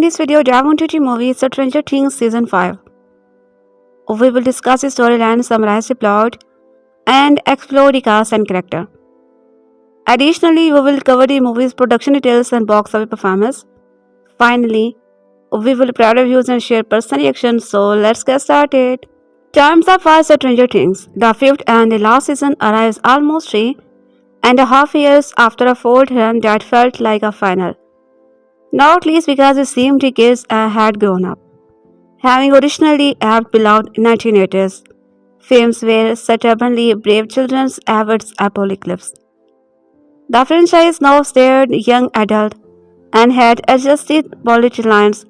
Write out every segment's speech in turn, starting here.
this video, dive into the movie Stranger Things Season 5. We will discuss the storyline, summarize the plot, and explore the cast and character. Additionally, we will cover the movie's production details and box office performance. Finally, we will provide reviews and share personal reactions, so let's get started. Terms of our Stranger Things, the fifth and the last season arrives almost 3.5 years after a fourth run that felt like a final. Not least because it seemed the kids had grown up, having originally helped beloved 1980s films where stubbornly brave children's averts apocalypse. The franchise now stared young adult and had adjusted policy lines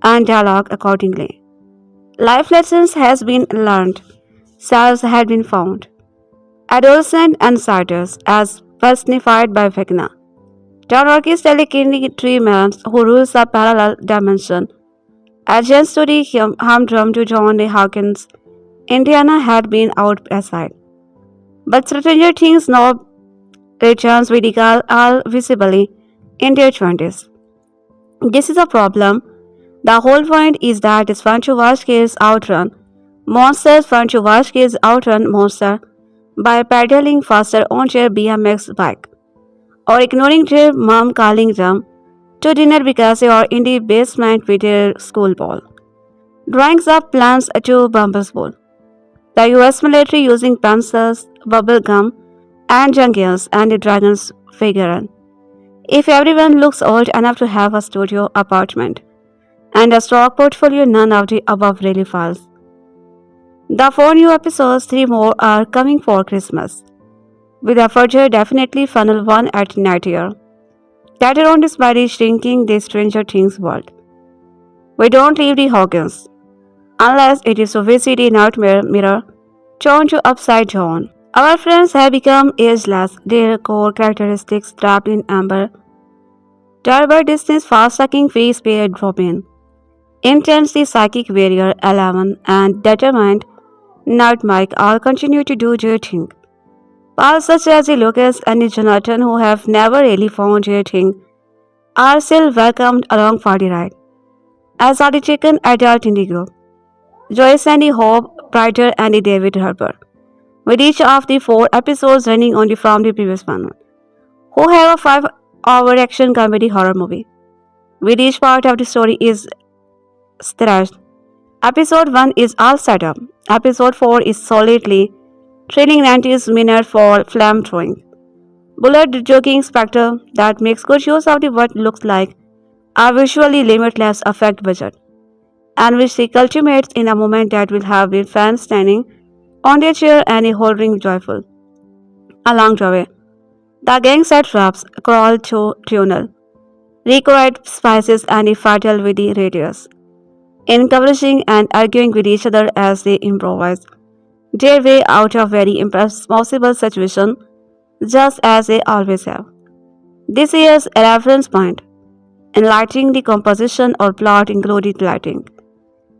and dialogue accordingly. Life lessons has been learned, selves had been found. Adolescent insiders as personified by Vecna. Todorki's telekinetic man who rules a parallel dimension. Agents to the humdrum to John the Hawkins. Indiana had been outside. But Stranger Things now returns with the girl all visibly in their 20s. This is a problem. The whole point is that it's fun to watch kids outrun monsters, fun to watch kids outrun monsters by pedaling faster on their BMX bike, or ignoring their mom calling them to dinner because they are in the basement with their school ball. Drawings up plans to Bumble's ball. The US military using pencils, bubble gum, and jungles and the dragons figure. If everyone looks old enough to have a studio apartment and a stock portfolio, none of the above really falls. The 4 new episodes, 3 more are coming for Christmas, with a further definitely funnel one at night year. That around is by shrinking the Stranger Things world. We don't leave the Hawkins, unless it is to visit the nightmare mirror, turned to upside down. Our friends have become ageless, their core characteristics trapped in amber. Turbo Disney's fast-sucking face pair drop in. Intensely psychic warrior 11 and determined Nut Mike all continue to do their thing. Pals such as the Lucas and the Jonathan, who have never really found their thing, are still welcomed along for the ride, as are the chicken adult in the group, Joyce and the Hope, Brighter and the David Harbour, with each of the 4 episodes running only from the previous one, who have a 5-hour action comedy horror movie, with each part of the story is stretched. Episode 1 is all set up. Episode 4 is solidly thrilling 90s minute for flame throwing. Bullet joking spectre that makes good use of the what looks like a visually limitless effect budget, and which the culminates in a moment that will have been fans standing on their chair and holding joyful. Along the way, the gang set traps, crawl to tunnel, required spices and fatal with the radius, encouraging and arguing with each other as they improvise their way out of very impossible situation, just as they always have. This year's reference point, enlightening the composition or plot included lighting.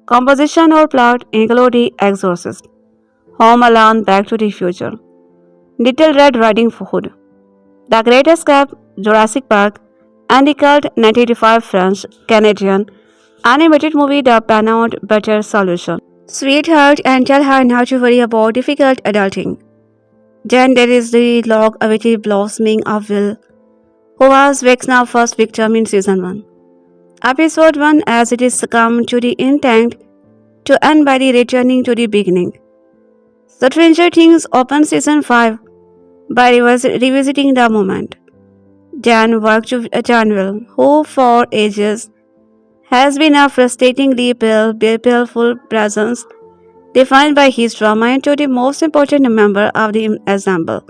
Composition or plot included Exorcist, Home Alone, Back to the Future, Little Red Riding Hood, The Great Escape, Jurassic Park, and the cult 1985 French-Canadian animated movie The Paramount Better Solution. Sweetheart, and tell her not to worry about difficult adulting. Then there is the long-awaited blossoming of Will, who was Vecna's first victim in Season 1. Episode 1, as it is succumbed to the intent to end by the returning to the beginning. Stranger Things opens Season 5 by revisiting the moment. Dan worked to Will, who for ages has been a frustratingly baleful presence, defined by his trauma, into the most important member of the ensemble.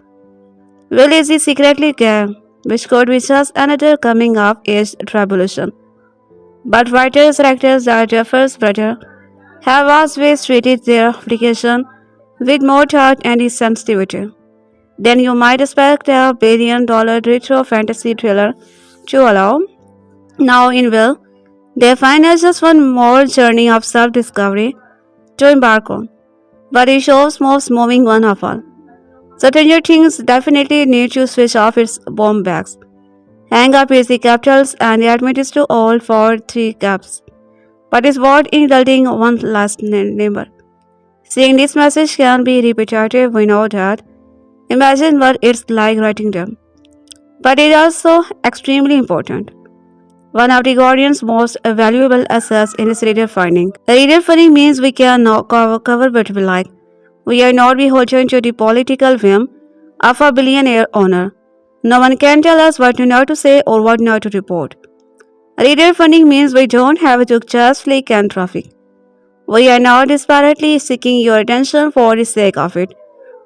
Will is secretly gay, which could be just another coming-of-age tribulation. But writers and actors like Jeffers' brother have always treated their application with more thought and sensitivity than you might expect a billion-dollar retro fantasy thriller to allow. Now in Will, they find us just one more journey of self-discovery to embark on, but it shows most moving one of all. Stranger Things definitely need to switch off its bomb bags hang up easy capitals and admit is too old for three caps, but is what indulging one last number. Seeing this message can be repetitive, we know that. Imagine what it's like writing them. But it is also extremely important. One of the Guardian's most valuable assets in is reader funding. Reader funding means we can now cover what we like. We are not beholden to the political whim of a billionaire owner. No one can tell us what not to say or what not to report. Reader funding means we don't have to just flick and traffic. We are not desperately seeking your attention for the sake of it.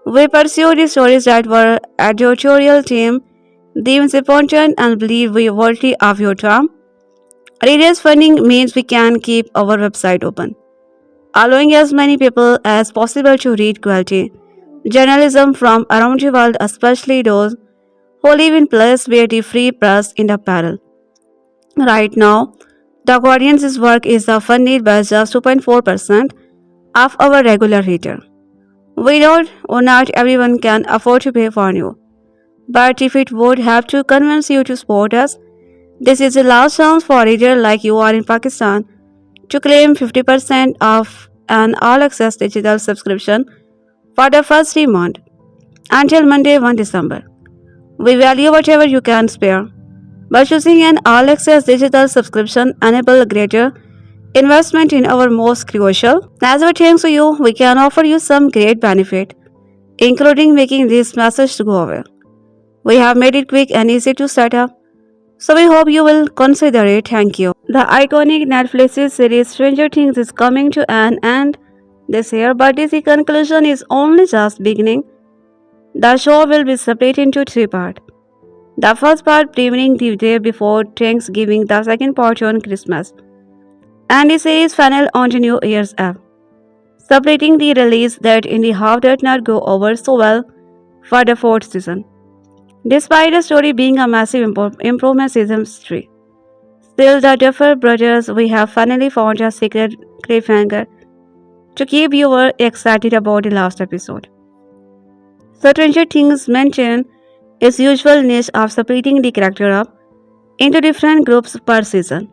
We pursue the stories that were editorial team deems important and believe we are worthy of your time. Readers funding means we can keep our website open, allowing as many people as possible to read quality journalism from around the world, especially those who live in places where the free press is the peril. Right now, the Guardian's work is funded by just 2.4% of our regular reader. We know not everyone can afford to pay for you, but if it would have to convince you to support us, this is the last chance for a reader like you are in Pakistan to claim 50% of an all-access digital subscription for the first 3 months until Monday 1 December. We value whatever you can spare. By choosing an all-access digital subscription enable greater investment in our most crucial. As a thanks to you, we can offer you some great benefit, including making this message go away. We have made it quick and easy to set up, so we hope you will consider it. Thank you. The iconic Netflix series Stranger Things is coming to an end this year, but this conclusion is only just beginning. The show will be split into three parts. The first part premiering the day before Thanksgiving, the second part on Christmas, and the series final on New Year's Eve, separating the release that in the half did not go over so well for the fourth season. Despite the story being a massive improvement season 3, still the Duffer brothers we have finally found a secret cliffhanger to keep you excited about the last episode. Stranger Things mentioned its usual niche of splitting the character up into different groups per season.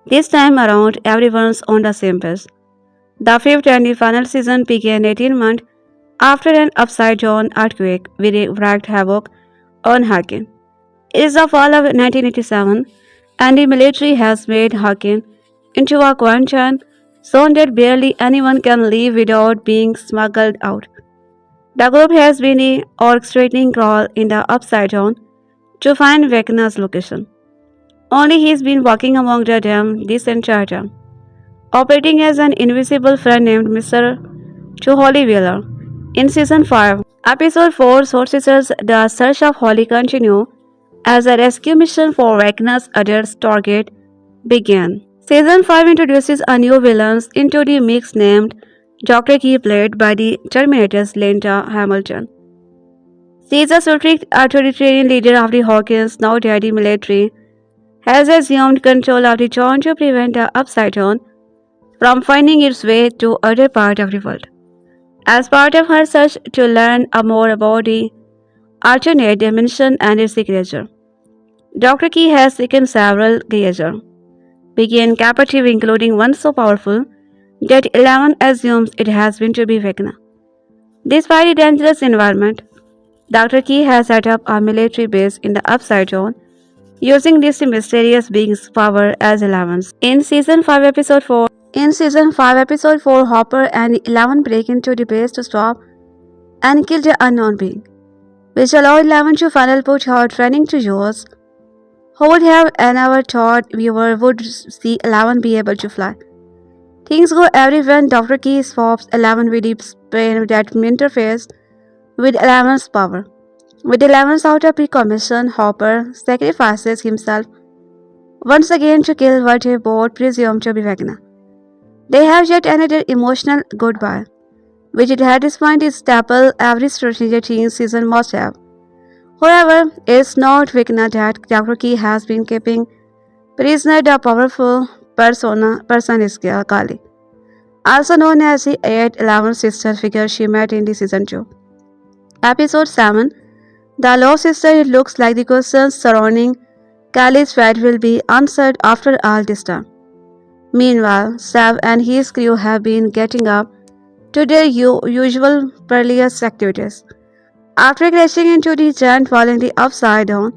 This time around, everyone's on the same page. The fifth and the final season began 18 months after an upside-down earthquake wreaked havoc on Hawkins. It is the fall of 1987, and the military has made Hawkins into a quarantine zone that barely anyone can leave without being smuggled out. The group has been orchestrating crawl in the upside down to find Vecna's location. Only he's been walking among the them this entire time, operating as an invisible friend named Mr. Holly Wheeler. In season 5, episode 4 sources the search of Holly continue as a rescue mission for Vecna's other target began. Season 5 introduces a new villain into the mix named Dr. Key, played by the Terminator's Linda Hamilton. She is a strict authoritarian leader of the Hawkins, now that the military has assumed control of the town to prevent the Upside Down from finding its way to other parts of the world. As part of her search to learn more about the alternate dimension and its creature, Dr. Key has taken several creatures, being captive including one so powerful that 11 assumes it has been to be Vecna. Despite the dangerous environment, Dr. Key has set up a military base in the Upside Down, using this mysterious being's power as 11s. In season 5 episode 4, Harbour and 11 break into the base to stop and kill the unknown being, which allowed 11 to finally put her training to use. Who would have ever thought viewer would see 11 be able to fly? Things go everywhere when Dr. Key swaps 11 with the brain that interface with 11's power. With 11's out of precommission, Harbour sacrifices himself once again to kill what they both presume to be Vecna. They have yet another emotional goodbye, which at this point is staple every Stranger Things season must have. However, it's not Vecna that Dr. Key has been keeping prisoner. The powerful person is Kali, also known as the 8-11 sister figure she met in the season 2. Episode 7, The Lost Sister. It looks like the questions surrounding Callie's fate will be answered after all this time. Meanwhile, Sav and his crew have been getting up to their usual perilous activities. After crashing into the giant violently upside down,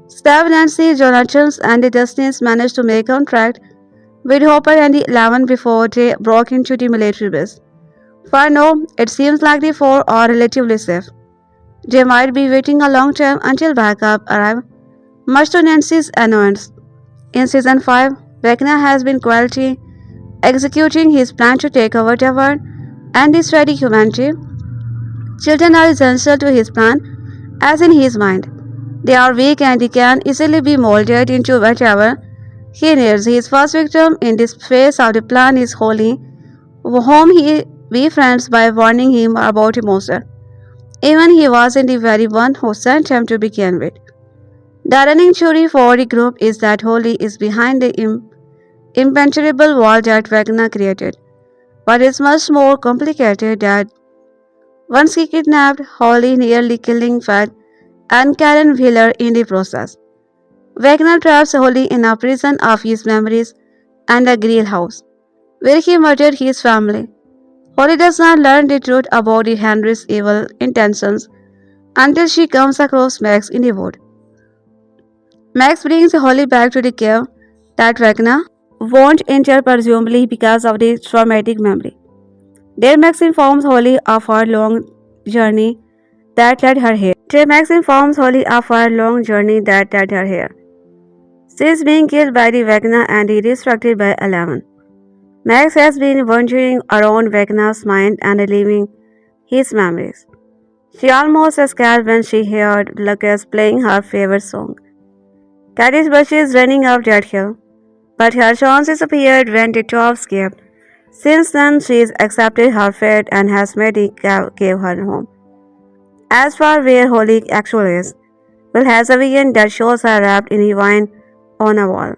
Sav, Nancy, Jonathans, and the Dustins managed to make contact with Hopper and the 11 before they broke into the military base. For now, it seems like the four are relatively safe. They might be waiting a long time until backup arrive, much to Nancy's annoyance. In season 5, Vecna has been quietly executing his plan to take over the world and destroy the humanity. Children are essential to his plan, as in his mind. They are weak and they can easily be molded into whatever he needs. His first victim in this phase of the plan is Holly, whom he befriends by warning him about a monster. Even he wasn't the very one who sent him to begin with. The running theory for the group is that Holly is behind the impenetrable wall that Vecna created. But it's much more complicated that once he kidnapped Holly, nearly killing Fed and Karen Wheeler in the process. Wagner traps Holly in a prison of his memories and a grill house, where he murdered his family. Holly does not learn the truth about the Henry's evil intentions until she comes across Max in the wood. Max brings Holly back to the cave that Wagner won't enter, presumably because of the traumatic memory. There Max informs Holly of her long journey that led her here. She is being killed by the Vecna and resurrected by 11. Max has been wandering around Vecna's mind and reliving his memories. She almost escaped when she heard Lucas playing her favorite song. Caddy's Bush is running up that hill, but her chance disappeared when the top escaped. Since then, she has accepted her fate and has made the cave her home. As for where Holly actually is, Will has a vision that shows her wrapped in a vine on a wall,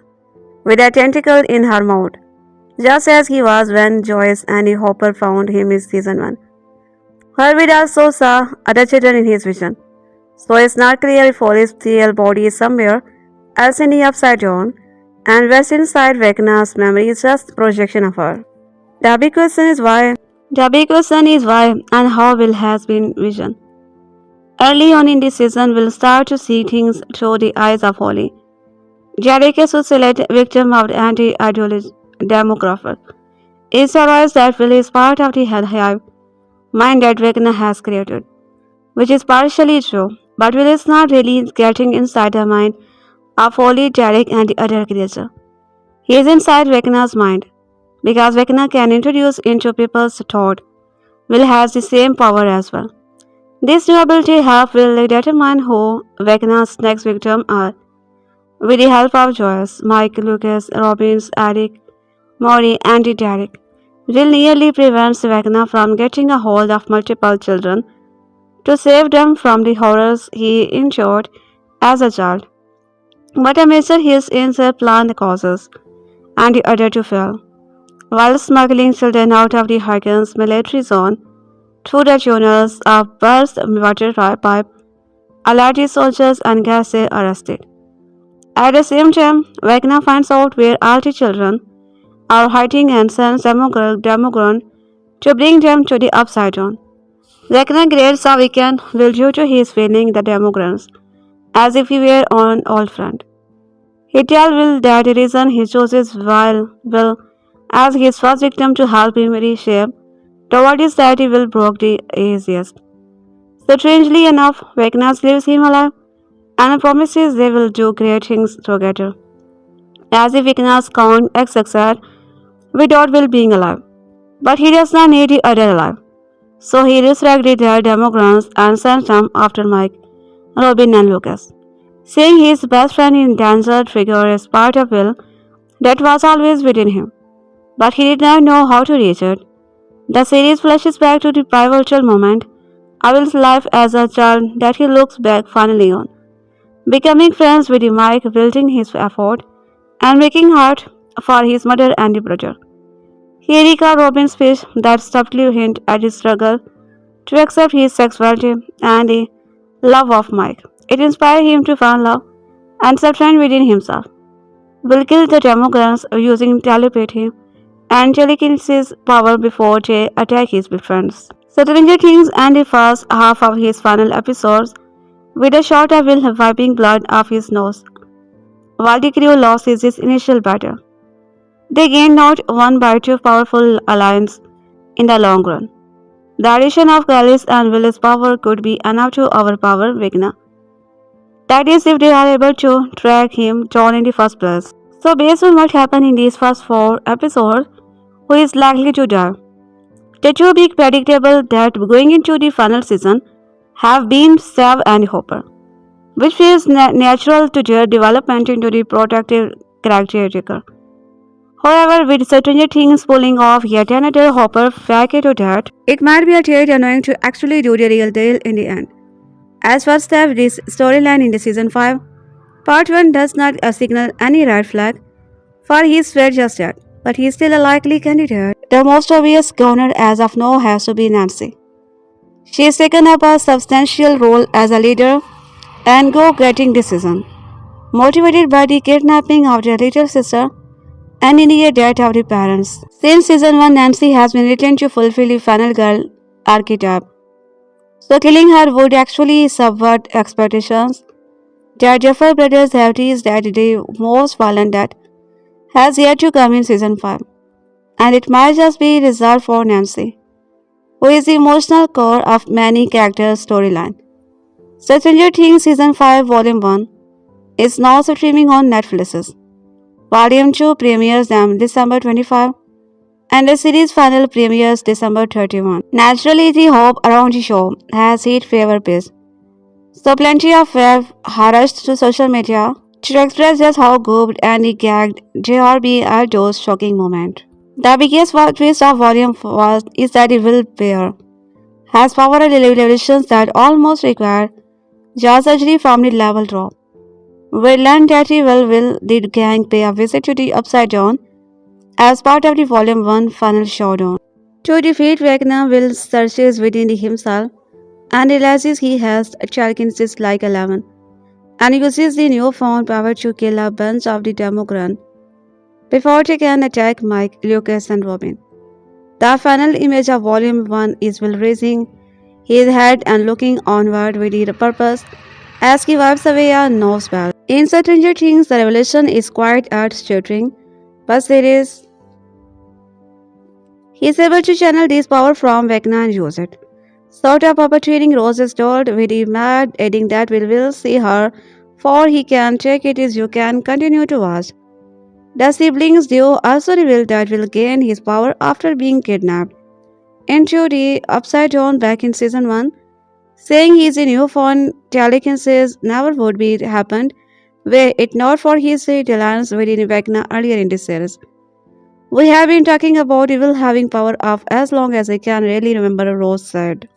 with a tentacle in her mouth, just as he was when Joyce and Hopper found him in season 1. Harbour also saw other children in his vision, so it's not clear if Holly's real body is somewhere else in the upside down, and what's inside Vecna's memory is just projection of her. The big question is why. And how Will has been vision. Early on in this season, we'll start to see things through the eyes of Holly. Derek is a select victim of the anti-ideology demographer. It's realized that Will is part of the hive mind that Vecna has created, which is partially true, but Will is not really getting inside the mind of Holly, Derek, and the other creature. He is inside Vecna's mind, because Vecna can introduce into people's thought. Will has the same power as well. This new ability helps Will determine who Vecna's next victim are. With the help of Joyce, Mike, Lucas, Robbins, Eric, Maury, and Derek, Will nearly prevents Vecna from getting a hold of multiple children to save them from the horrors he endured as a child. But a major his insert plan causes, and the other to fail. While smuggling children out of the Hawkins military zone through the tunnels of burst water pipe, Allied soldiers and gas are arrested. At the same time, Vecna finds out where all the children are hiding and sends Demogorgon to bring them to the upside down. Vecna grades a weekend will due to his feeling the Demogorgons, as if he were an old friend. He tells Will that the reason he chooses Will as his first victim to help him reshape toward is that he will broke the easiest. So strangely enough, Vecna leaves him alive and promises they will do great things together. As if Vecna's count XXR without Will being alive. But he does not need the other alive. So he resurrected their Demogorgons and sent them after Mike, Robin, and Lucas. Seeing his best friend in danger triggered as part of Will that was always within him, but he did not know how to reach it. The series flashes back to the pivotal moment of Will's life as a child that he looks back finally on, becoming friends with Mike, building his effort, and making heart for his mother and the brother. He recalled Robin's speech that subtly hinted at his struggle to accept his sexuality and the love of Mike. It inspired him to find love and subtract within himself. Will kill the Demogorgons using telepathy and telekinesis power before they attack his friends. So Stranger Things and the first half of his final episodes with a shot of Will wiping blood off his nose, while the crew lost his initial battle. They gained not one but two powerful alliance in the long run. The addition of Gallus and Will's power could be enough to overpower Vecna. That is, if they are able to track him down in the first place. So, based on what happened in these first 4 episodes, who is likely to die? The two big predictable that going into the final season have been Sav and Hopper, which feels natural to their development into the protective character. However, with Stranger Things pulling off yet another Hopper facet to that, it might be a tad annoying to actually do the real deal in the end. As for Steph, this storyline in the season 5, part 1 does not signal any red flag for his threat just yet, but he is still a likely candidate. The most obvious goner as of now has to be Nancy. She has taken up a substantial role as a leader and go-getting this season, motivated by the kidnapping of their little sister and immediate death of the parents. Since season 1, Nancy has been written to fulfill the final girl archetype. So killing her would actually subvert expectations. The Duffer brothers have teased that the most violent death has yet to come in season 5, and it might just be reserved for Nancy, who is the emotional core of many characters' storyline. Stranger Things season 5 volume 1 is now streaming on Netflix. Volume 2 premieres on December 25 and the series final premieres December 31. Naturally, the hope around the show has hit fever pitch, so plenty of web rushed to social media to express just how gooped and gagged they are by at those shocking moments. The biggest twist of Volume 4 is that Will Bear has power revelations that almost require jaw surgery from the level drop. We learn that Will the gang pay a visit to the Upside Down as part of the Volume 1 final showdown. To defeat Vecna, Will searches within himself and realizes he has telekinesis like 11 and uses the newfound power to kill a bunch of the Demogorgons before they can attack Mike, Lucas, and Robin. The final image of Volume 1 is Will raising his head and looking onward with the purpose as he wipes away a nose bell. In Stranger Things, the revelation is quite earth-shattering, but he is able to channel this power from Vecna and use it. Sort of perpetuating Rose's told with the mad adding that we will see her, for he can take it as you can continue to watch. The siblings do also reveal that will gain his power after being kidnapped into the Upside Down back in season 1, saying his newfound telekinesis never would be happened were it not for his alliance with Vecna earlier in this series. We have been talking about Will having power of as long as I can really remember, Rose said.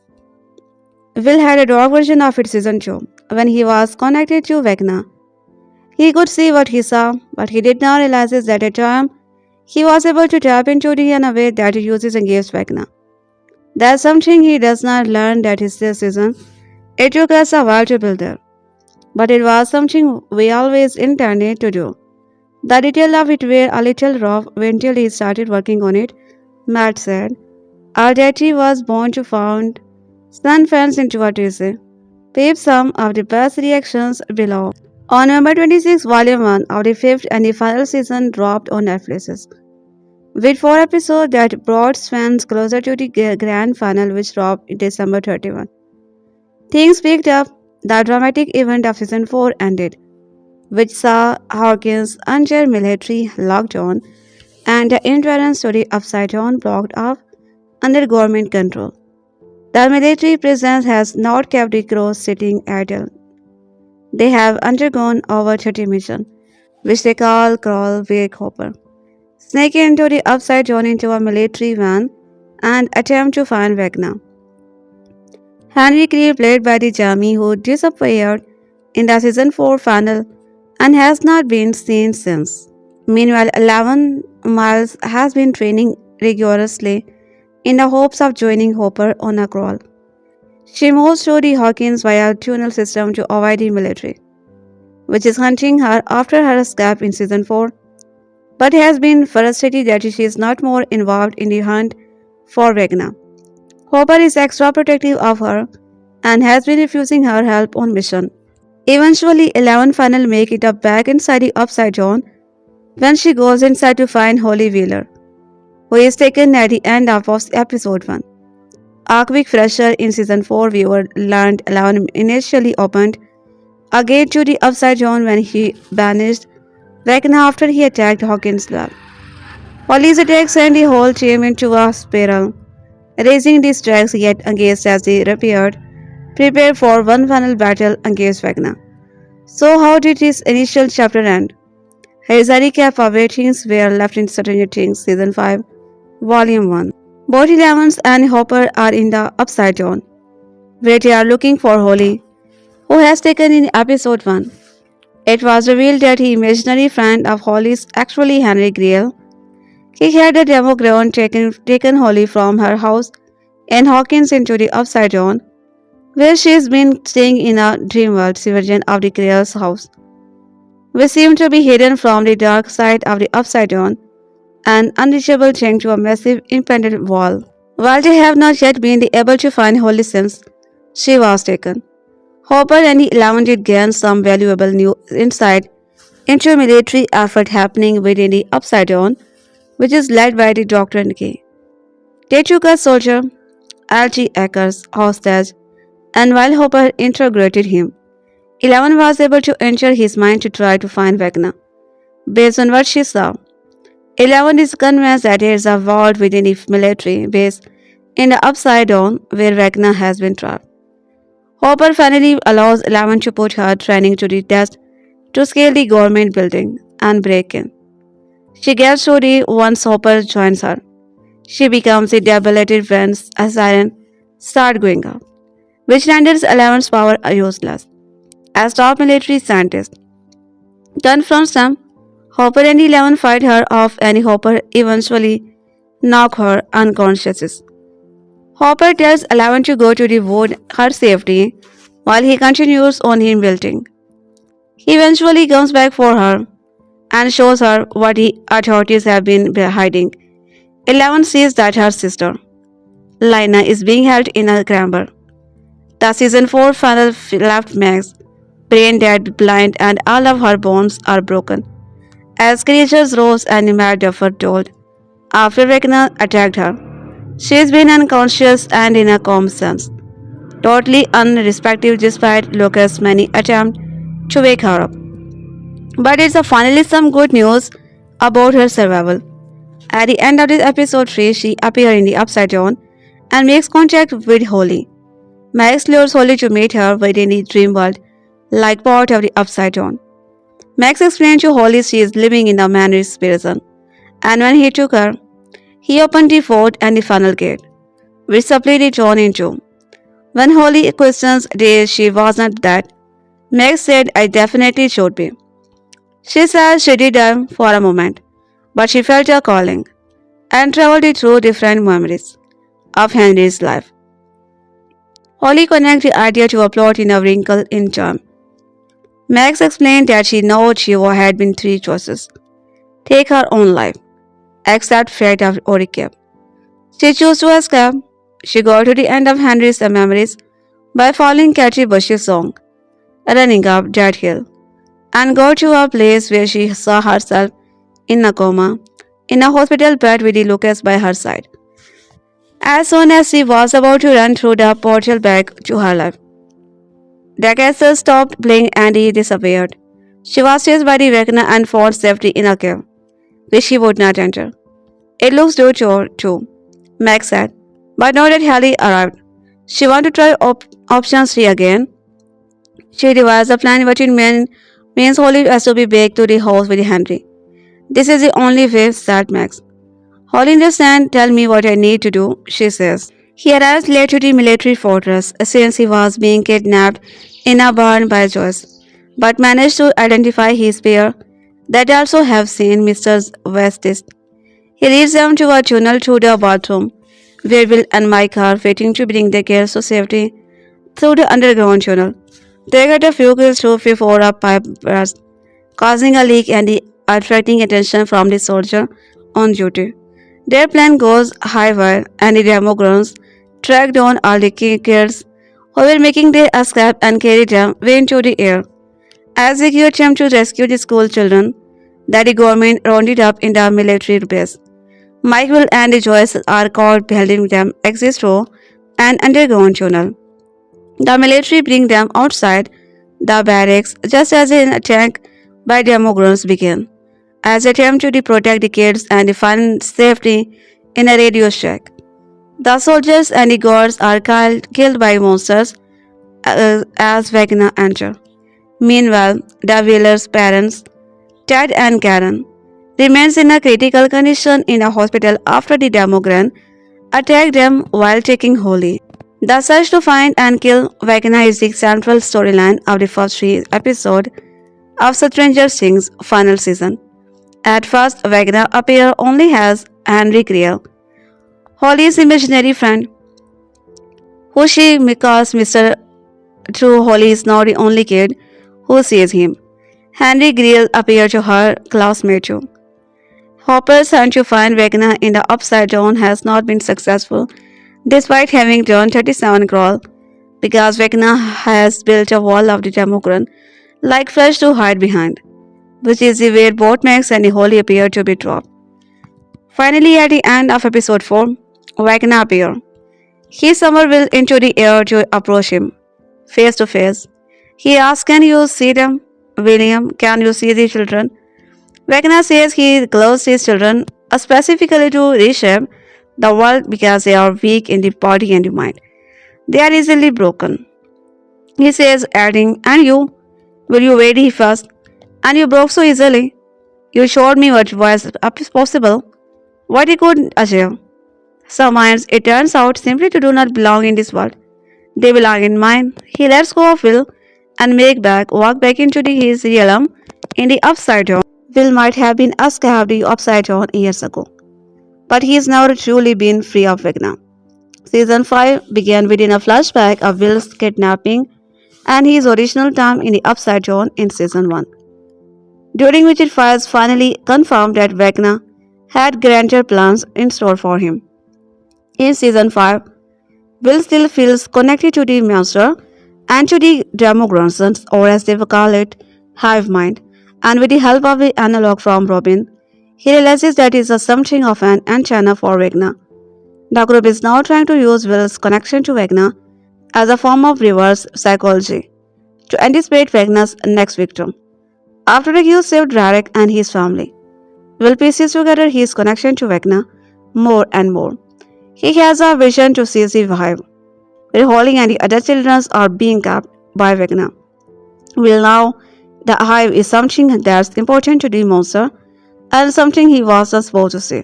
Will had a dark version of it season 2, when he was connected to Vecna. He could see what he saw, but he did not realize that at the time he was able to tap into it in a way that he uses against Vecna. That's something he does not learn that is this season. It took us a while to build there, but it was something we always intended to do. The detail of it were a little rough until he started working on it, Matt said. Our daddy was born to found Sun fans into what you say. Peep some of the best reactions below. On November 26, Volume 1 of the 5th and the final season dropped on Netflix, with 4 episodes that brought fans closer to the grand final, which dropped December 31. Things picked up. The dramatic event of season 4 ended, which saw Hawkins under military lockdown and the entrance to the Upside Down blocked off under government control. The military presence has not kept the crew sitting idle. They have undergone over 30 missions, which they call Crawl, Wake, Hopper, sneak into the Upside Down into a military van, and attempt to find Vecna. Henry Creel, played by the Jamie, who disappeared in the season 4 final and has not been seen since. Meanwhile, 11 Miles has been training rigorously in the hopes of joining Hopper on a crawl. She moves through the Hawkins via tunnel system to avoid the military. which is hunting her after her escape in season 4, but has been frustrated that she is not more involved in the hunt for Vecna. Hopper is extra protective of her and has been refusing her help on mission. Eventually, 11 finally make it up back inside the Upside Down when she goes inside to find Holly Wheeler, who is taken at the end of episode 1. A quick fresher in season 4 viewer learned 11 initially opened a gate to the Upside Down when he banished Vecna after he attacked Hawkins' lab. Holly's attack sent the whole team into a spiral, raising the stakes yet against as they prepare for one final battle against Vecna. So how did this initial chapter end? Here is a recap of where things were left in Stranger Things Season 5, Volume 1. Both Eleven and Hopper are in the Upside Down, where they are looking for Holly, who has taken in episode 1. It was revealed that the imaginary friend of Holly is actually Henry Greer. He had the battleground taken Holly from her house in Hawkins into the Upside Down, where she has been staying in a dream world version of the Greer's house, which seemed to be hidden from the dark side of the Upside Down, an unreachable thing to a massive impended wall. While they have not yet been able to find Holly since she was taken, Hopper and the 11 did gain some valuable new insight into a military effort happening within the Upside Down, which is led by the Doctor and K. They took a soldier, L.G. Eckers, hostage, and while Hopper interrogated him, 11 was able to enter his mind to try to find Vecna. Based on what she saw, 11 is convinced that there is a vault within the military base in the Upside Down where Vecna has been trapped. Hopper finally allows 11 to put her training to the test to scale the government building and break in. She gets to the once Hopper joins her. She becomes a debilitated when a siren starts going up, which renders 11's power useless. As top military scientist confronts them, Hopper and 11 fight her off and Hopper eventually knock her unconscious. Hopper tells 11 to go to the wood her safety while he continues on him building. He eventually comes back for her and shows her what the authorities have been hiding. 11 sees that her sister, Lina, is being held in a chamber. The season 4 final left Max brain dead, blind, and all of her bones are broken. As creatures rose and Mad Duffer told, after Vecna attacked her, she's been unconscious and in a coma since, totally unrespective despite Lucas' many attempts to wake her up. But it's finally some good news about her survival. At the end of this episode 3, she appears in the Upside Down and makes contact with Holly. Max lures Holly to meet her within the dream world, like part of the Upside Down. Max explained to Holly she is living in a man's prison, and when he took her, he opened the fort and the funnel gate, which split it on in two. When Holly questions that she was not that, Max said, I definitely should be. She said she did that for a moment, but she felt a calling and traveled it through different memories of Henry's life. Holly connected the idea to a plot in A Wrinkle in Time. Max explained that she knew she had been 3 choices. Take her own life, accept fate or escape. She chose to escape. She got to the end of Henry's memories by following Catchy Bush's song, running up that hill, and got to a place where she saw herself in a coma, in a hospital bed with Lucas by her side. As soon as she was about to run through the portal back to her life, the castle stopped playing and he disappeared. She was chased by the Vecna and found safety in a cave, which she would not enter. It looks good too, Max said, but now that Hallie arrived, she wanted to try options 3 again. She devised a plan but it means Holly has to be back to the house with Henry. This is the only way, said Max. Holly understands, tell me what I need to do, she says. He arrives late to the military fortress since he was being kidnapped in a barn by Joyce, but managed to identify his pair that also have seen Mr. Westist. He leads them to a tunnel through the bathroom, where Will and Mike are waiting to bring the girls to safety through the underground tunnel. They get a few kills too before a pipe bursts, causing a leak and attracting attention from the soldier on duty. Their plan goes haywire and the Demogorgons track down all the kills who were making their escape and carry them way into the air. As they attempt to rescue the school children that the government rounded up in the military base, Michael and Joyce are caught helping them exit through an underground tunnel. The military bring them outside the barracks just as an attack by Demogorgons begin, as they attempt to protect the kids and find safety in a radio shack. The soldiers and the guards are killed by monsters as Vecna enter. Meanwhile, the Wheeler's parents, Ted and Karen, remains in a critical condition in a hospital after the Demogorgon attacked them while taking holy. The search to find and kill Vecna is the central storyline of the first three episodes of Stranger Things' final season. At first, Vecna appears only as Henry Creel, Holly's imaginary friend, who she because Mr. True Holly is now the only kid who sees him. Henry Creel appears to her classmate too. Hopper's hunt to find Vecna in the Upside Down has not been successful, despite having done 37 crawl, because Vecna has built a wall of the Demogorgon like flesh to hide behind, which is where both Max and the Holly appear to be dropped. Finally, at the end of episode 4, Vecna appears. He summerwills into the air to approach him, face to face. He asks, "Can you see them? William, can you see the children?" Vecna says he closed his children specifically to reshape the world because they are weak in the body and the mind. They are easily broken. He says, adding, "And you? Will you wait first? And you broke so easily. You showed me what was possible, what you could achieve. Some minds, it turns out, simply do not belong in this world. They belong in mine." He lets go of Will and walk back into his realm in the Upside Down. Will might have been escaped the Upside Down years ago, but he has now truly been free of Vecna. Season 5 began within a flashback of Will's kidnapping and his original time in the Upside Down in Season 1, during which it was finally confirmed that Vecna had grander plans in store for him. In Season 5, Will still feels connected to the monster and to the Demogorgons, or as they call it, hive mind, and with the help of the analog from Robin, he realizes that it is something of an antenna for Vecna. The group is now trying to use Will's connection to Vecna as a form of reverse psychology to anticipate Vecna's next victim. After Hugh saved Derek and his family, Will pieces together his connection to Vecna more and more. He has a vision to seize the hive, where Holly and the other children are being kept by Vecna. Will now the hive is something that's important to the monster and something he wasn't supposed to see.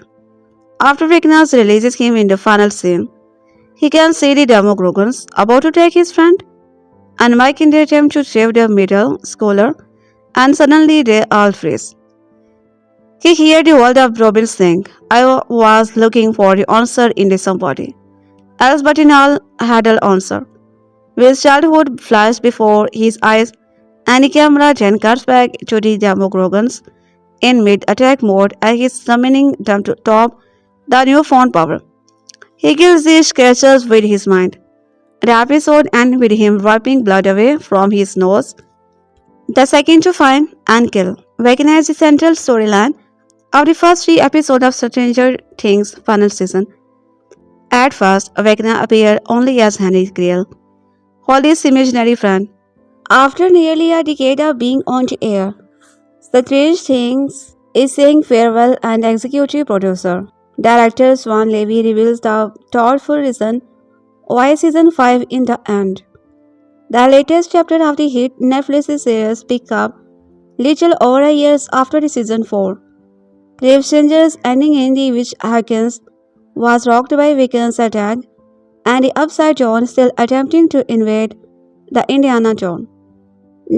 After Vecna releases him in the final scene, he can see the Demogorgons about to take his friend and Mike in their attempt to save the middle schooler, and suddenly they all freeze. He hears the world of Robin saying, "I was looking for the answer in somebody else, but in all had an answer." Will's childhood flashed before his eyes, and the camera then cuts back to the Demogorgons in mid-attack mode as he's summoning them to top the newfound power. He kills these creatures with his mind. The episode ends with him wiping blood away from his nose. The second to find and kill Vecna is the central storyline of the first 3 episodes of Stranger Things' final season. At first, Vecna appeared only as Henry Creel, Holly's imaginary friend. After nearly a decade of being on the air, Stranger Things is saying farewell, and executive producer, director Swan Levy reveals the thoughtful reason why season 5 in the end. The latest chapter of the hit Netflix series pick up little over a year after the season 4. Strangers ending in the which Hawkins was rocked by Wiccan's attack and the Upside Down still attempting to invade the Indiana Jones.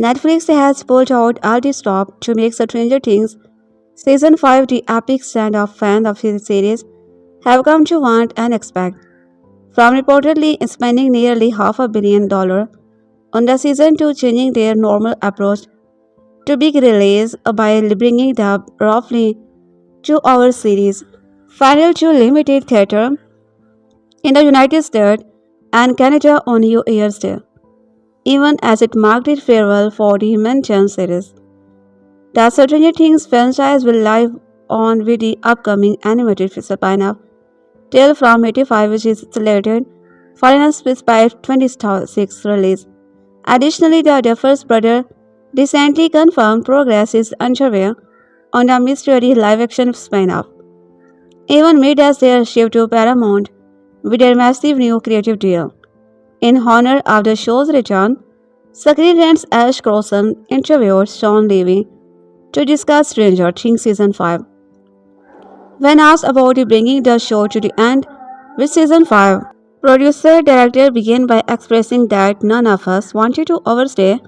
Netflix has pulled out all the stop to make Stranger Things Season 5 the epic stand-off fans of the series have come to want and expect, from reportedly spending nearly $500 million on the season 2 changing their normal approach to big release by bringing the roughly 2-hour series final to limited theater in the United States and Canada on New Year's Day, even as it marked its farewell for the mentioned series. The Stranger Things franchise will live on with the upcoming animated spin-off Tale from 85, which is slated for an unspecified 26 release. Additionally, the Duffer's brother recently confirmed progress is underway on the mystery live-action spin-off, even mid as their shift to Paramount with their massive new creative deal. In honor of the show's return, Screenrant's Ash Crossan interviewed Sean Levy to discuss Stranger Things Season 5. When asked about bringing the show to the end with Season 5, producer-director began by expressing that none of us wanted to overstay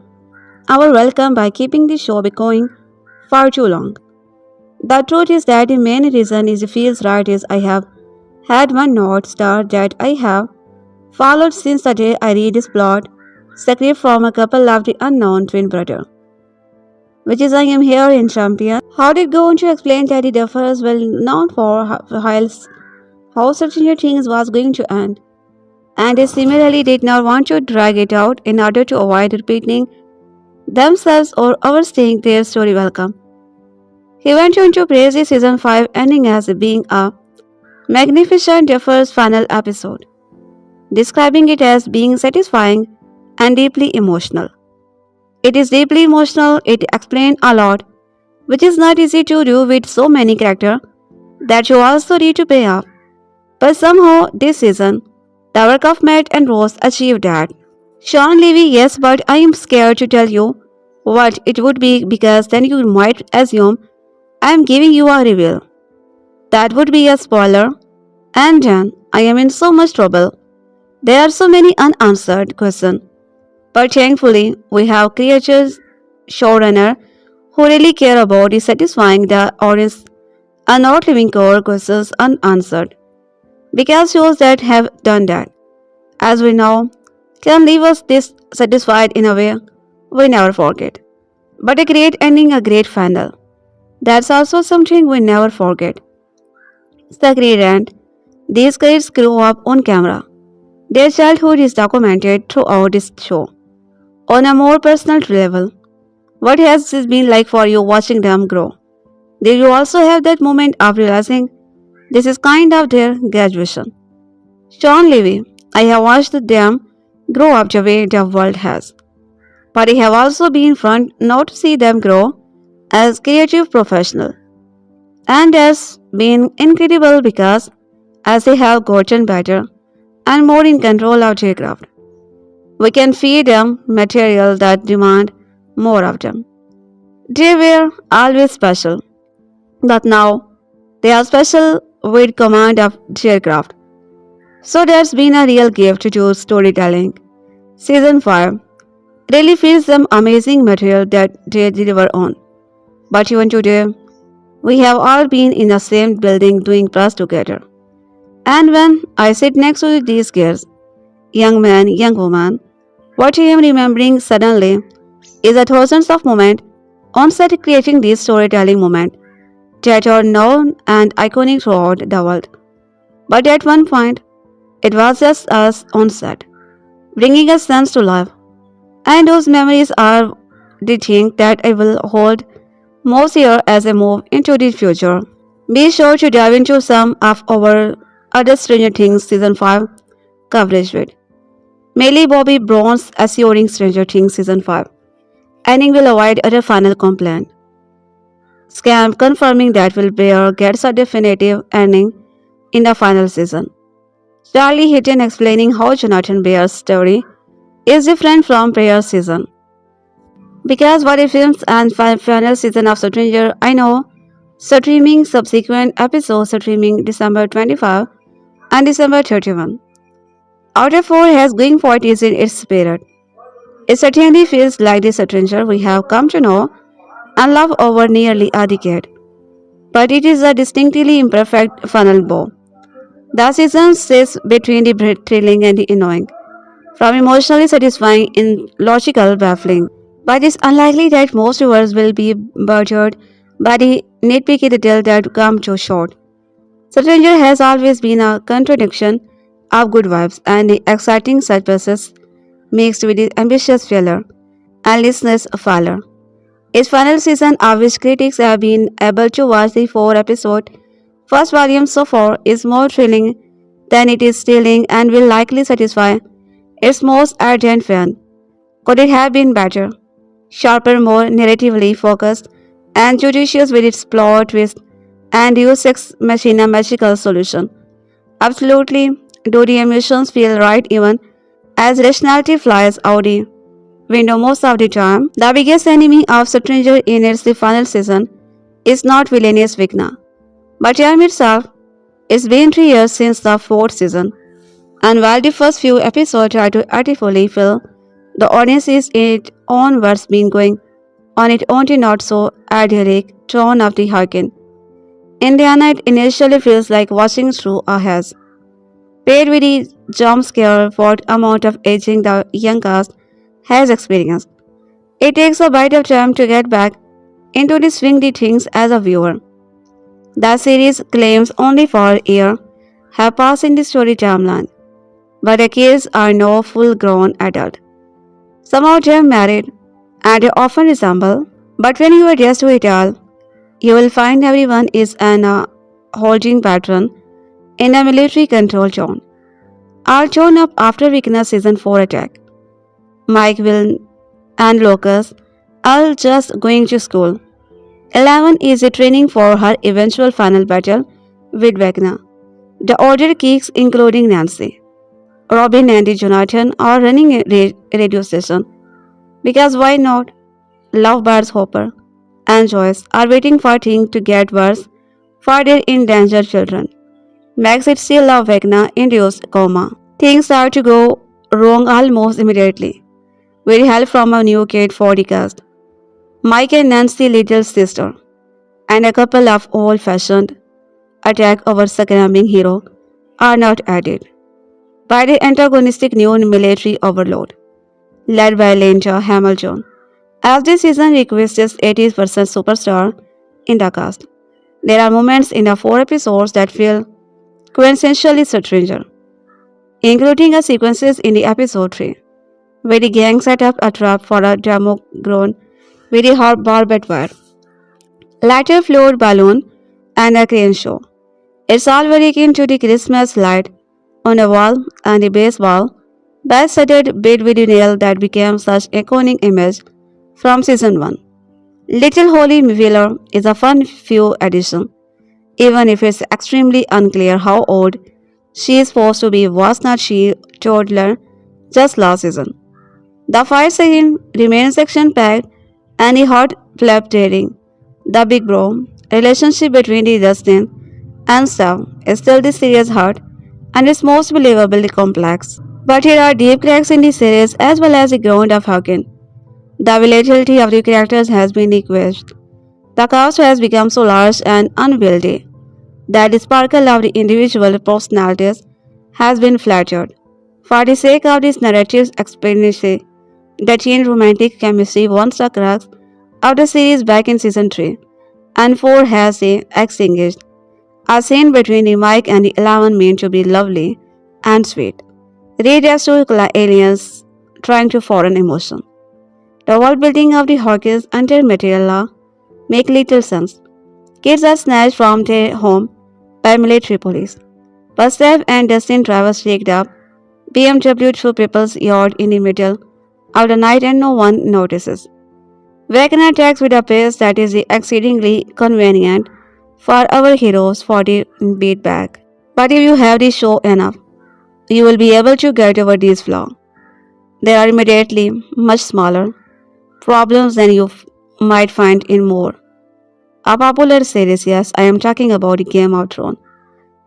our welcome by keeping the show going far too long. The truth is that the main reason it feels right is I have had one North Star that I have followed since the day I read this plot script from a couple of the unknown twin brother, which is I am here in Champion. How did go on to explain that the Duffers were known for how Stranger Things was going to end, and they similarly did not want to drag it out in order to avoid repeating themselves or overstaying their story welcome. He went on to praise the season 5 ending as being a magnificent Duffer's final episode, describing it as being satisfying and deeply emotional. It is deeply emotional, it explained a lot, which is not easy to do with so many characters that you also need to pay off. But somehow this season, the work of Matt and Rose achieved that. Sean Levy, yes, but I am scared to tell you what it would be because then you might assume I am giving you a reveal. That would be a spoiler, and then I am in so much trouble. There are so many unanswered questions. But thankfully, we have creators, showrunner, who really care about is satisfying the audience and not leaving core questions unanswered. Because shows that have done that, as we know, can leave us dissatisfied in a way we never forget. But a great ending, a great final. That's also something we never forget. Sakri and these kids grew up on camera. Their childhood is documented throughout this show. On a more personal level, what has this been like for you watching them grow? Did you also have that moment of realizing this is kind of their graduation? Sean Levy, I have watched them grow up the way the world has. But I have also been front not to see them grow as creative professional. And has been incredible because as they have gotten better and more in control of their craft, we can feed them material that demand more of them. They were always special, but now they are special with command of their craft. So that's been a real gift to storytelling. Season 5 really feels them amazing material that they deliver on. But even today, we have all been in the same building doing press together. And when I sit next to these girls, young man, young woman, what I am remembering suddenly is the thousands of moments on set creating this storytelling moment that are known and iconic throughout the world. But at one point, it was just us on set, bringing a sense to life. And those memories are the thing that I will hold most here as I move into the future. Be sure to dive into some of our other Stranger Things Season 5 coverage with Millie Bobby Brown's assuring Stranger Things Season 5. Ending will avoid other final complaint. Scam confirming that Will Bear gets a definitive ending in the final season. Charlie Hitton explaining how Jonathan Bear's story is different from prior season. Because what if films and final season of Stranger, I know, streaming subsequent episodes streaming December 25 and December 31. Outer 4 has going for it is in its spirit. It certainly feels like the Stranger we have come to know and love over nearly a decade. But it is a distinctly imperfect funnel bow. The season sits between the thrilling and the annoying, from emotionally satisfying in logical baffling. But it's unlikely that most viewers will be bothered by the nitpicky detail that come too short. Stranger has always been a contradiction of good vibes and the exciting successes mixed with the ambitious failure and listeners failure. Its final season, of which critics have been able to watch the 4 episode first volume so far, is more thrilling than it is thrilling and will likely satisfy its most ardent fan. Could it have been better? Sharper, more narratively focused, and judicious with its plot twist and Deus Ex Machina magical solution. Absolutely, do the emotions feel right even as rationality flies out the window most of the time? The biggest enemy of Stranger in its the final season is not villainous Vecna, but time itself. It's been 3 years since the fourth season, and while the first few episodes try to artfully fill the audience is in its own words been going on its own not so idyllic tone of the hurricane. Indiana it initially feels like watching through a haze. Paired with the jump scare what amount of aging the young cast has experienced. It takes a bit of time to get back into the swing the things as a viewer. The series claims only for a year have passed in the story timeline, but the kids are now full-grown adult. Some of them married and they often resemble, but when you adjust to it all, you will find everyone is an holding pattern in a military control zone. All shown up after Weakness Season 4 attack. Mike, Will, and Locus all just going to school. 11 is training for her eventual final battle with Vecna. The older geeks, including Nancy, Robin, and Jonathan, are running a radio station. Because why not? Lovebirds Hopper and Joyce are waiting for things to get worse for their endangered children. Max is still a Vecna-induced coma. Things are to go wrong almost immediately, with help from a new kid for the cast. Mike and Nancy's little sister, and a couple of old-fashioned attack our screaming hero are not added by the antagonistic new military overload, led by Lynja Hamilton. As this season requests 80% superstar in the cast, there are moments in the 4 episodes that feel quintessentially stranger, including a sequences in the episode 3, where the gang set up a trap for a demo grown with a barbed wire, lighter float balloon, and a crane show. It's all very akin to the Christmas light on a wall and the baseball bat-studded bed with a nail that became such iconic image from season 1. Little Holy Wheeler is a fun few addition, even if it's extremely unclear how old she is supposed to be. Was not she toddler just last season? The fight scene remains action-packed and the hot flap daring. The big bro relationship between the Dustin and Steph is still the series heart and is most believably complex. But here are deep cracks in the series as well as the ground of Hawkins. The volatility of the characters has been decreased. The cast has become so large and unwieldy that the sparkle of the individual personalities has been flattered. For the sake of this narrative expediency, the teen romantic chemistry once the crux of the series back in season 3 and 4 has extinguished. A scene between the Mike and the 11 meant to be lovely and sweet. Read as to aliens trying to foreign emotion. The world building of the Hawkins under material make little sense. Kids are snatched from their home by military police. But Steph and Dustin Travers rigged up BMW through people's yard in the middle of the night and no one notices. Vecna attacks with a pace that is exceedingly convenient for our heroes for the beat back. But if you have the show enough, you will be able to get over these flaws. They are immediately much smaller problems than you might find in more a popular series. Yes, I am talking about the Game of Thrones.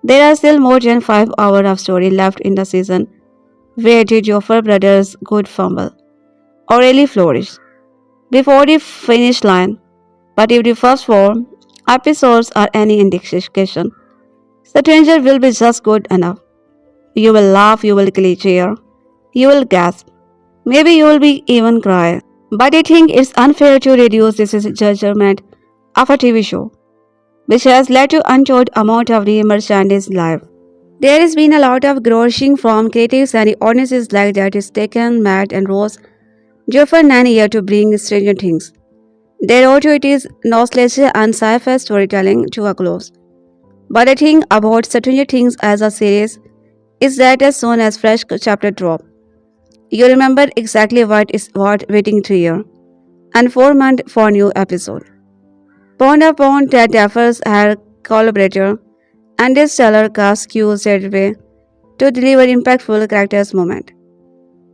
There are still more than 5 hours of story left in the season. Where did Joffrey brothers good fumble or really flourish before the finish line? But if the first 4 episodes are any indication, Stranger will be just good enough. You will laugh, you will cheer, You will gasp. Maybe you will be even cry. But I think it's unfair to reduce this as judgment of a TV show, which has led to untold amount of re-merchandise live. There has been a lot of groshing from critics and audiences like that it's taken Matt and Rose Jefffer 9 years to bring Stranger Things. They wrote to it is nostalgia and sci-fi storytelling to a close. But the thing about Stranger Things as a series is that as soon as fresh chapter drop, you remember exactly what waiting 3 years and 4 months for new episode. Pound upon that efforts her collaborator and his stellar cast cues their way to deliver impactful characters moment.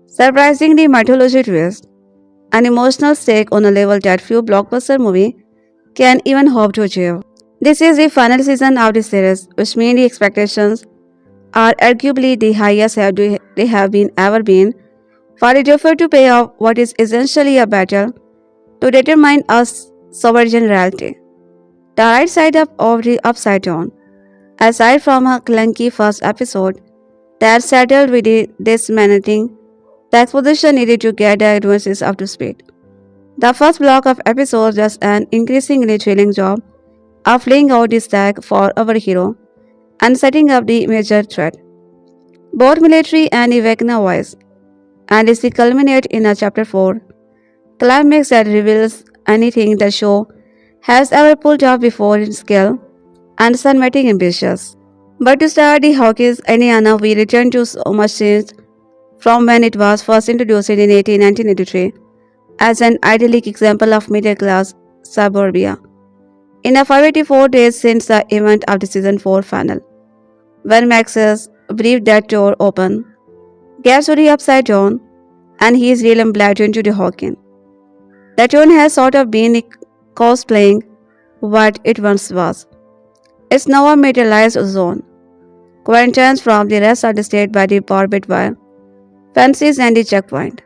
Surprisingly mythology twist, an emotional stake on a level that few blockbuster movie can even hope to achieve. This is the final season of the series, which means the expectations are arguably the highest they have been ever been for the effort to pay off what is essentially a battle to determine a sovereign reality. The right side up of the upside down, aside from a clunky first episode that settled with the dismantling the exposition needed to get the advances up to speed. The first block of episodes does an increasingly thrilling job of laying out the stack for our hero and setting up the major threat, both military and Vecna wise, and is culminate in a chapter 4 climax that reveals anything the show has ever pulled off before in scale and cinematic ambitious. But to start the Hawkins Indiana, we return to so much change from when it was first introduced in 1983 as an idyllic example of middle class suburbia. In a 584 days since the event of the season 4 final, when Max's brief that door open, gets to the upside down, and he is really blatant to the Hawking. The tone has sort of been cosplaying what it once was. It's now a materialized zone, quarantined from the rest of the state by the barbed wire, fences and the checkpoint,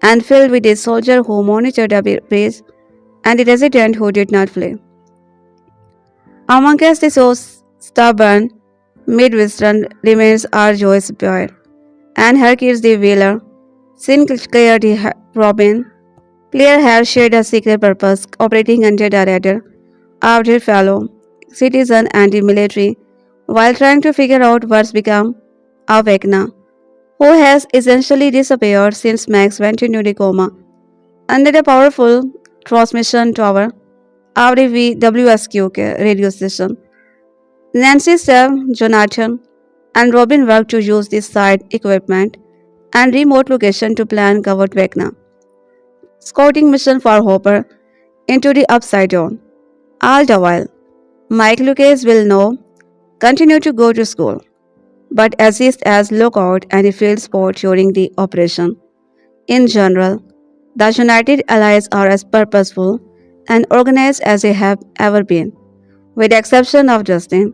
and filled with the soldier who monitored the bridge and the resident who did not flee. Among us, the so stubborn Midwestern remains our Joyce Boyer, and her kids the Wheeler, Sinclair the Robin. Claire has shared a secret purpose, operating under the radar of their fellow citizen and the military, while trying to figure out what's become of Vecna, who has essentially disappeared since Max went into the coma under the powerful transmission tower of the WSQ radio station. Nancy, Steph, Jonathan, and Robin worked to use this side equipment and remote location to plan covered Vecna scouting mission for Harbour into the upside down. All the while, Mike Lucas will now continue to go to school, but assist as lookout and field sport during the operation. In general, the United Allies are as purposeful and organized as they have ever been, with the exception of Justin,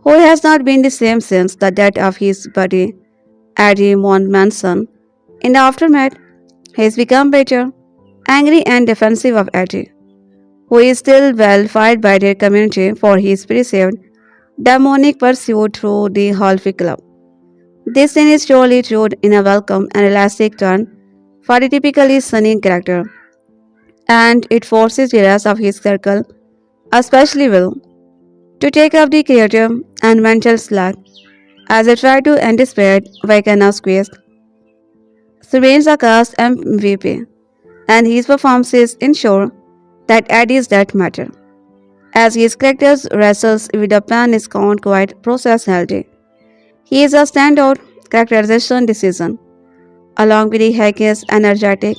who has not been the same since the death of his buddy Eddie Manson. In the aftermath, he has become bitter, angry and defensive of Eddie, who is still well fired by their community for his perceived demonic pursuit through the Halfway Club. This scene is surely told in a welcome and elastic turn for the typically sunny character, and it forces the rest of his circle, especially Will, to take up the creative and mental slack as they try to anticipate Vecna's quest. Remains a cast MVP, and his performances ensure that Eddie's death matter, as his character wrestles with the plan is can't quite process healthy. He is a standout characterization decision, along with the Hack's energetic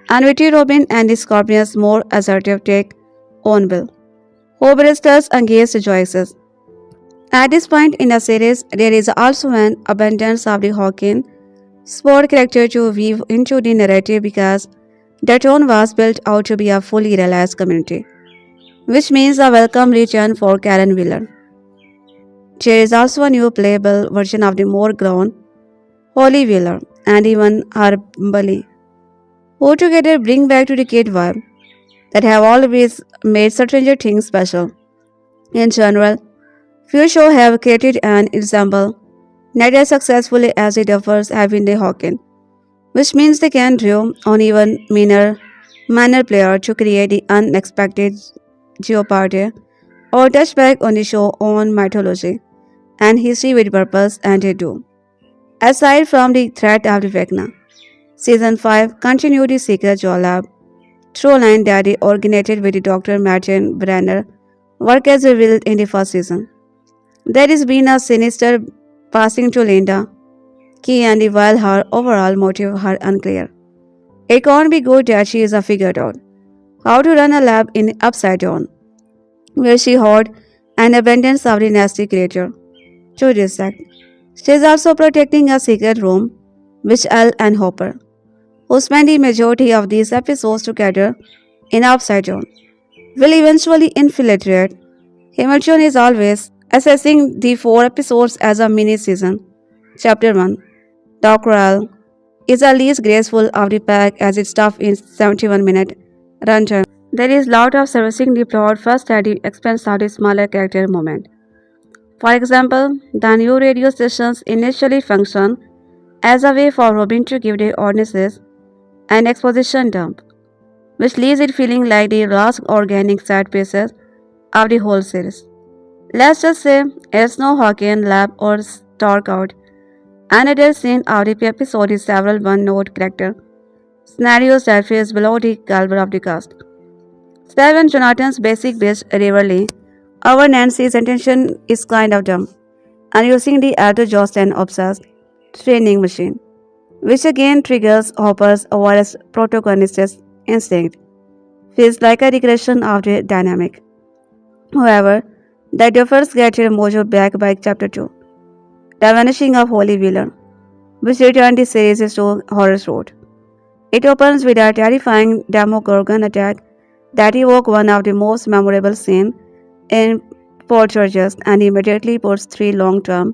and witty Robin and the Scorpion's more assertive take on Bill, who bristles against choices. At this point in the series, there is also an abundance of the Hawking sport character to weave into the narrative because the tone was built out to be a fully realized community, which means a welcome return for Karen Wheeler. There is also a new playable version of the more grown Holly Wheeler and even her bully, who together bring back to the kid vibe that have always made Stranger Things special. In general, few shows have created an ensemble not as successfully as the Duffers have in the Hawking. which means they can draw on even minor player to create the unexpected geopardy or touch back on the show on mythology and history with purpose, and they do. Aside from the threat of the Vecna, Season 5 continued the Secret Jaw Lab through line that they originated with the Dr. Martin Brenner work as revealed in the first season. There has been a sinister passing to Linda Key, and while her overall motive are unclear, it can't be good that she is a figured out how to run a lab in Upside Down, where she hoard an abundance of the nasty creature to dissect. She is also protecting a secret room, which Elle and Hopper, who spend the majority of these episodes together in Upside Down, will eventually infiltrate. Hamilton is always assessing the 4 episodes as a mini season. Chapter 1, Dr. L is the least graceful of the pack as its stuff in 71-minute runtime. There is lot of servicing the plot first at the expense of the smaller character moment. For example, the new radio stations initially function as a way for Robin to give the audiences an exposition dump, which leaves it feeling like the last organic set pieces of the whole series. Let's just say it's no Hawkins lab or Stark out. Another scene of the episode is several one-note character scenarios that face below the caliber of the cast. Steve and Jonathan's basic bitch rivalry over Nancy's attention is kind of dumb, and using the elder Josten obsessed training machine, which again triggers Hopper's worst protagonist's instinct, feels like a regression of the dynamic. However, the differs get their mojo back by chapter 2, the vanishing of Holy Wheeler, which returned the series to Horror's Road. It opens with a terrifying Demogorgon attack that evokes one of the most memorable scenes in Poltergeist and immediately puts 3 long-term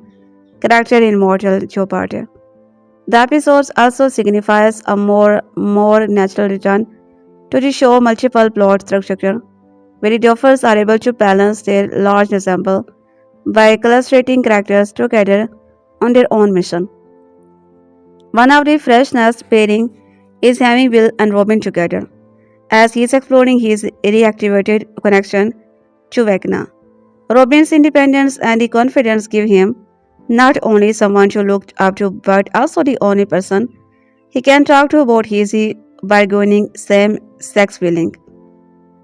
characters in mortal jeopardy. The episodes also signifies a more natural return to the show multiple plot structure, where the authors are able to balance their large ensemble by clustering characters together on their own mission. One of the freshness pairing is having Will and Robin together, as he is exploring his reactivated connection to Vecna. Robin's independence and the confidence give him not only someone to look up to but also the only person he can talk to about his bargaining same-sex feeling.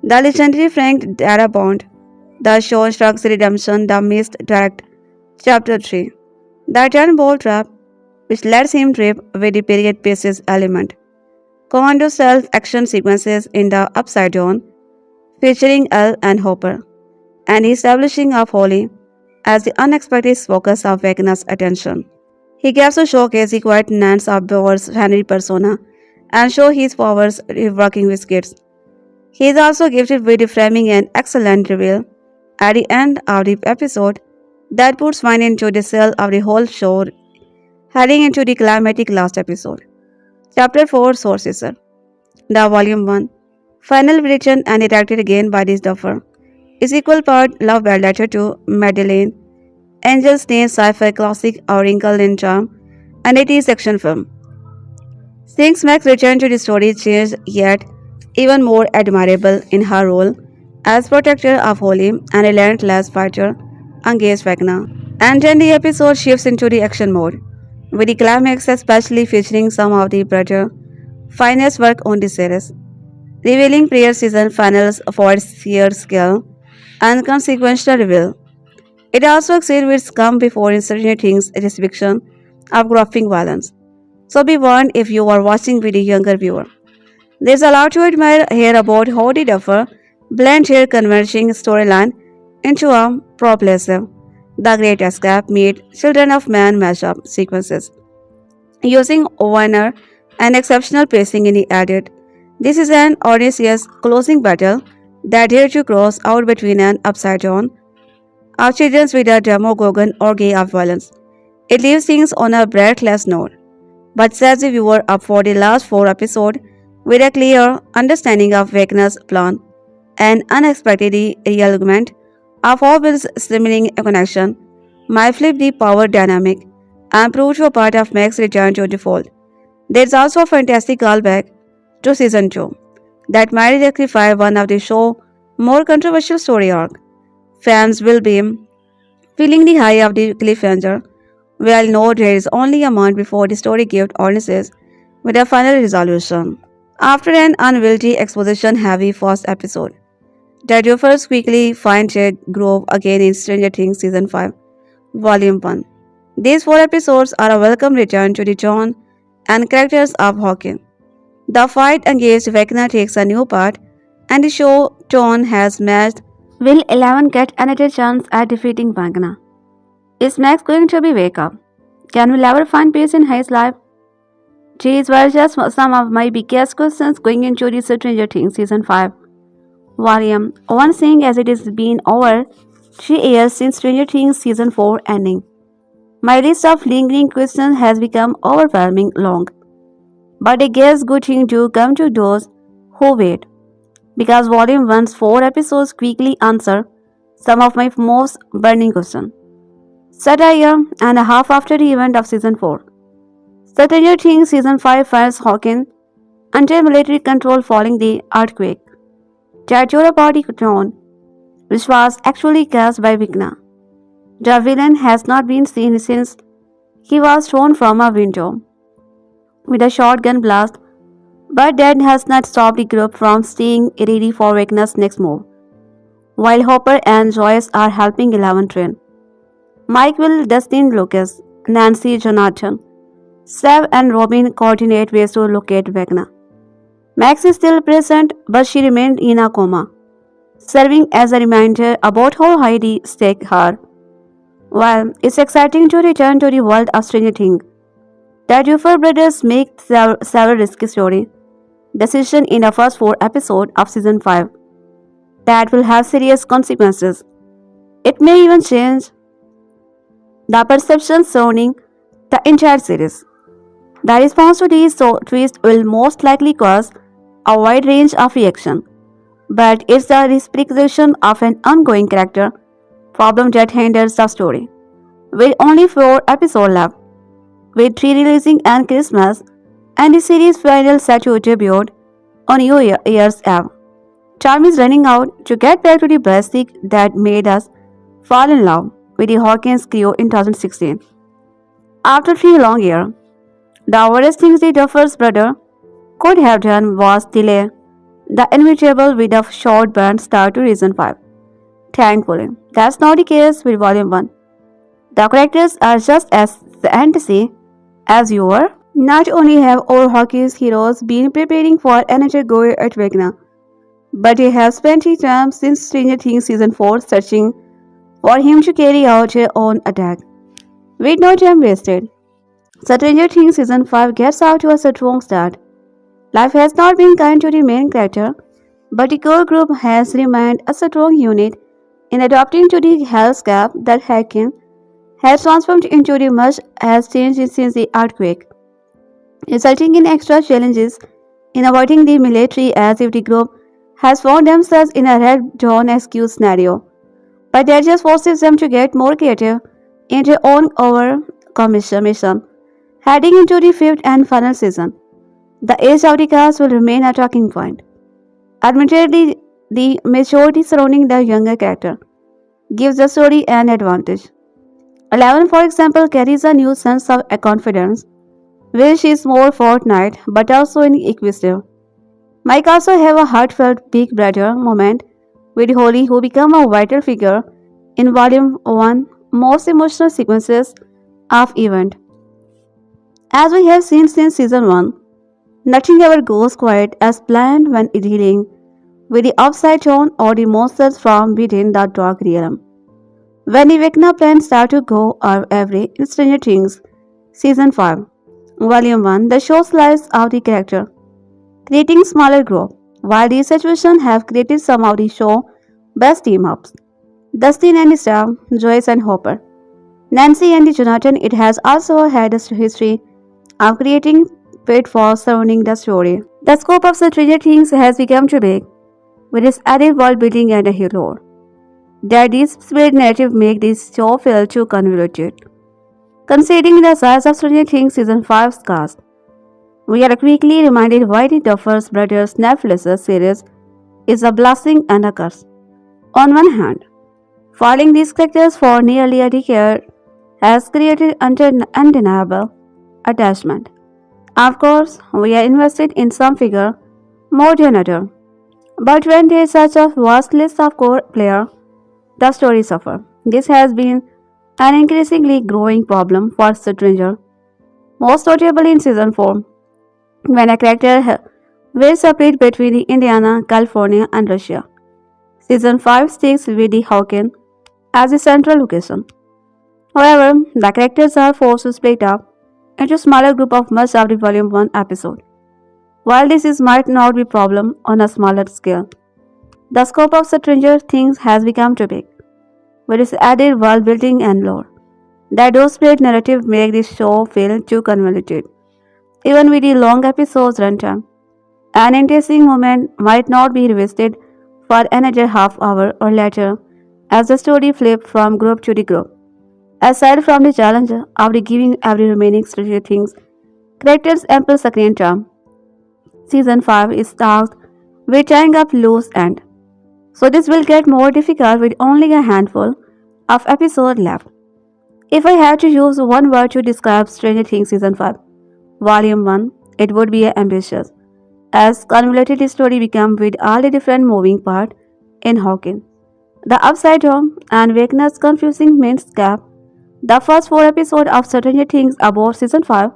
The legendary Frank Dara Bond, the show Shrugs Redemption, the missed direct chapter 3, the turn ball trap, which lets him trip with the period pieces element. Commando self-action sequences in the Upside Down, featuring Elle and Hopper, and the establishing of Holly as the unexpected focus of Vecna's attention. He gets to showcase the quiet nance of Bower's Henry persona and show his powers working with kids. He is also gifted with framing an excellent reveal at the end of the episode that puts wine into the cell of the whole show, heading into the climatic last episode. Chapter 4, Sorcerer, the Volume 1, final written and directed again by this Duffer, is equal part love bad letter to Madeleine, Angel's Name sci-fi classic or wrinkle in charm, and 80s action film. Since Mac's return to the story changed yet even more admirable in her role as protector of Holly and relentless fighter against Vecna. And then the episode shifts into the action mode, with the climax especially featuring some of the better, finest work on the series, revealing prior season finals for its sheer skill and consequential reveal. It also exceeds with come before in certain things restriction of graphic violence. So be warned if you are watching with a younger viewer. There's a lot to admire here about how the Duffer blend her converging storyline into a propulsive The Great Escape meet Children of Man mashup sequences. Using Winona and exceptional pacing in the edit, this is an audacious closing battle that dares to cross out between an upside down of children with a demogorgon or gay of violence. It leaves things on a breathless note, but sets the viewer up for the last 4 episodes with a clear understanding of Vecna's plan and unexpected realignment of Hobbit's simmering connection might flip the power dynamic and prove to a part of Mac's return to the fold. There's also a fantastic callback to season 2 that might rectify one of the show's more controversial story arc. Fans will be feeling the high of the cliffhanger. We all know there is only a month before the story gives audiences with a final resolution. After an unwieldy exposition-heavy first episode, the Duffers quickly find Jed Grove again in Stranger Things Season 5, Volume 1. These 4 episodes are a welcome return to the John and characters of Hawkins. The fight against Vecna takes a new part, and the show tone has matched. Will Eleven get another chance at defeating Vecna? Is Max going to be wake up? Can Will ever find peace in his life? These were just some of my biggest questions going into the Stranger Things Season 5. Volume 1, seeing as it has been over 3 years since Stranger Things Season 4 ending. My list of lingering questions has become overwhelming long. But I guess good things do come to those who wait. Because Volume 1's 4 episodes quickly answer some of my most burning questions. Set a year and a half after the event of Season 4. Stranger Things Season 5 finds Hawkins under military control following the earthquake. That body drone, which was actually cast by Vecna. The villain has not been seen since he was thrown from a window with a shotgun blast, but that has not stopped the group from staying ready for Vecna's next move. While Hopper and Joyce are helping Eleven train, Mike will, Dustin Lucas, Nancy Jonathan, Sav and Robin coordinate ways to locate Vecna. Max is still present, but she remained in a coma, serving as a reminder about how high the stakes are. While it's exciting to return to the world of Stranger Things, the Duffer brothers make several risky story decisions in the first 4 episodes of Season 5 that will have serious consequences. It may even change the perception surrounding the entire series. The response to these twists will most likely cause a wide range of reaction, but it's the representation of an ongoing character problem that hinders the story. With only 4 episodes left, with 3 releasing on Christmas, and the series final set to debut on New Year's Eve, time is running out to get back to the basic that made us fall in love with the Hawkins crew in 2016. After 3 long years, the worst things the Duffer's brother could have done was delay the inevitable with a short burn start to Season 5. Thankfully, that's not the case with Volume 1. The characters are just as fantasy as you were. Not only have all Hawkins heroes been preparing for another go at Vecna, but they have spent his time since Stranger Things Season 4 searching for him to carry out their own attack. With no time wasted, Stranger Things Season 5 gets out to a strong start. Life has not been kind to the main character, but the core group has remained a strong unit in adapting to the hellscape that Hawkins has transformed into. The much has changed since the earthquake, resulting in extra challenges in avoiding the military as if the group has found themselves in a red dawn excuse scenario. But that just forces them to get more creative in their own mission. Heading into the 5th and final season, the age of the cast will remain a talking point. Admittedly, the maturity surrounding the younger character gives the story an advantage. Eleven, for example, carries a new sense of confidence, where she is more forthright but also inquisitive. Mike also have a heartfelt big brother moment with Holly, who become a vital figure in Volume 1 most emotional sequences of event. As we have seen since Season 1, nothing ever goes quite as planned when dealing with the upside down or the monsters from within the dark realm. When the Vecna plans start to go awry in Stranger Things Season 5, Volume 1, the show slices out the character, creating smaller group. While these situations have created some of the show's best team-ups, Dustin and Staff, Joyce and Hopper, Nancy and Jonathan, it has also had a history of creating pitfalls surrounding the story. The scope of Stranger Things has become too big, with its added world building and a hero. That this split narrative make this show feel too convoluted. Considering the size of Stranger Things Season 5's cast, We are quickly reminded why the Duffer Brothers Netflix series is a blessing and a curse. On one hand, following these characters for nearly a decade has created undeniable attachment. Of course, we are invested in some figure more than another. But when there is such a vast list of core players, the story suffers. This has been an increasingly growing problem for Stranger, most notably in season 4, when a character will separate between the Indiana, California, and Russia. Season 5 sticks with the Hawkins as the central location. However, the characters are forced to split up into smaller group of much of the volume 1 episode. While this is might not be a problem on a smaller scale, the scope of Stranger Things has become too big, with its added world building and lore. The dose-split narrative make this show feel too convoluted. Even with the long episodes runtime, an interesting moment might not be revisited for another half hour or later as the story flips from group to the group. Aside from the challenge of the giving every remaining Stranger Things characters ample screen time, Season 5 is tasked with tying up loose ends. So this will get more difficult with only a handful of episodes left. If I had to use one word to describe Stranger Things Season 5, Volume 1, it would be ambitious, as convoluted the story becomes with all the different moving parts in Hawkins. The Upside Down and Vecna's confusing mindscape. The first 4 episodes of Stranger Things about Season 5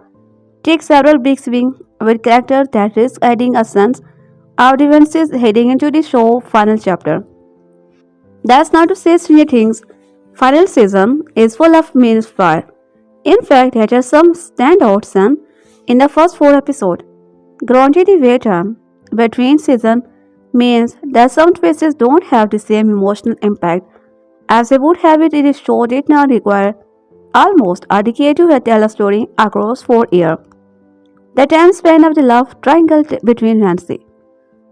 take several big swings with characters that risk adding a sense of differences heading into the show's final chapter. That's not to say Stranger Things' final season is full of misfire. In fact, there are some standout scenes in the first 4 episodes. Granted, the wait time between seasons means that some twists don't have the same emotional impact as they would have it if the show did not require almost a decade to tell a story across 4 years. The time span of the love triangle between Nancy,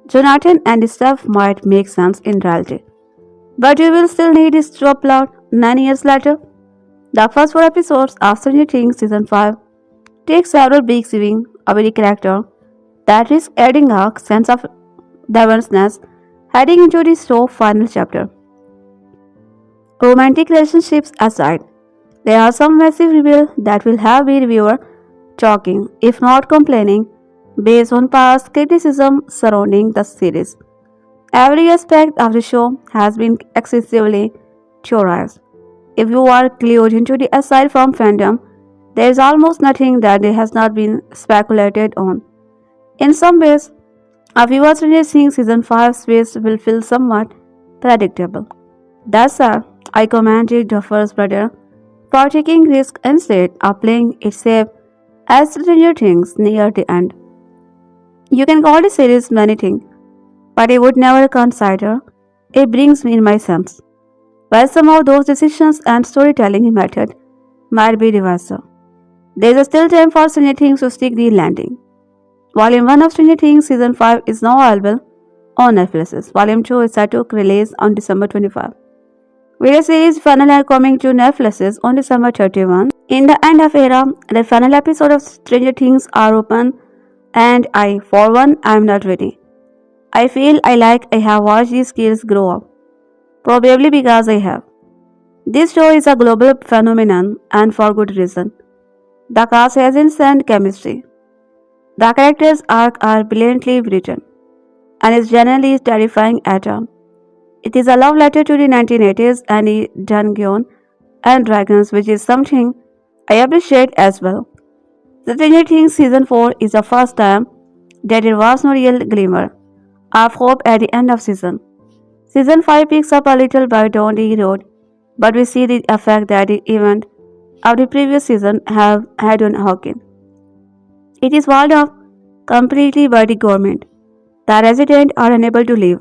Jonathan, and Steph might make sense in reality. But you will still need this subplot 9 years later. The first 4 episodes of Stranger Things Season 5 take several big swings over the character that risk adding a sense of diverseness heading into the show's final chapter. Romantic relationships aside, there are some massive reveals that will have the reviewer talking, if not complaining, based on past criticism surrounding the series. Every aspect of the show has been excessively theorized. If you are glued into the aside from fandom, there is almost nothing that has not been speculated on. In some ways, a viewer Stranger Things Season 5 twist will feel somewhat predictable. That said, I commend the Duffer's brother for taking risk instead of playing it safe as Stranger Things near the end. You can call the series many things, but I would never consider it brings me in my sense. While some of those decisions and storytelling method might be divisive, there is still time for Stranger Things to stick the landing. Volume 1 of Stranger Things Season 5 is now available on Netflix. Volume 2 is set to release on December 25. With the series finally coming to Netflix on December 31. In the end of era, the final episode of Stranger Things are open, and I, for one, am not ready. I feel I have watched these kids grow up. Probably because I have. This show is a global phenomenon, and for good reason. The cast has insane chemistry. The characters' arcs are brilliantly written, and is generally terrifying at times. It is a love letter to the 1980s and the Dungeons and Dragons, which is something I appreciate as well. Stranger Things Season 4 is the first time that there was no real glimmer of hope at the end of season. Season 5 picks up a little bit down the road, but we see the effect that the event of the previous season have had on Hawkins. It is walled off completely by the government. The residents are unable to leave,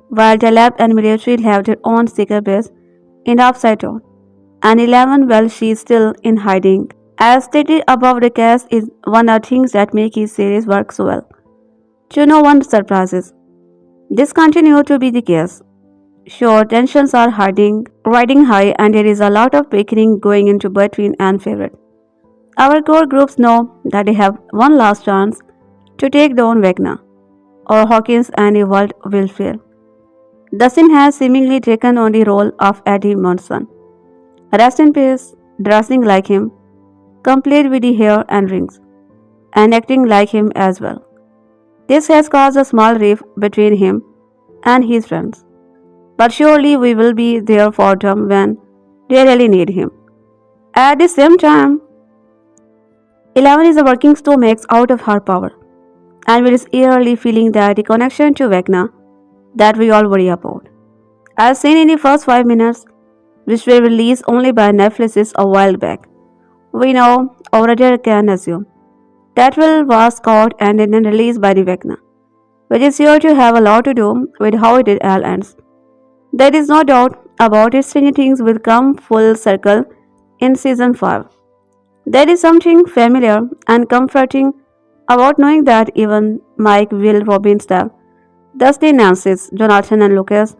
while the lab and military have their own secret base in the Upside Down. And 11, well, she is still in hiding. As stated above, the cast is one of the things that make his series work so well. To no one's surprises, this continues to be the case. Sure, tensions are riding high, and there is a lot of bickering going into between and favorite. Our core groups know that they have one last chance to take down Vecna, or Hawkins and the world will fail. Dustin has seemingly taken on the role of Eddie Munson. Rest in peace, dressing like him, complete with the hair and rings, and acting like him as well. This has caused a small rift between him and his friends. But surely we will be there for them when they really need him. At the same time, Eleven is working to max out of her power, and we is eerily feeling that the connection to Vecna that we all worry about. As seen in the first 5 minutes, which were released only by Netflix a while back, we know or rather can assume that will was caught and then released by the Vecna, which is sure to have a lot to do with how it all ends. There is no doubt about it. Stranger Things will come full circle in season 5. There is something familiar and comforting about knowing that even Mike, Will, Robin, Steph, Dusty, Nancy's, Jonathan, and Lucas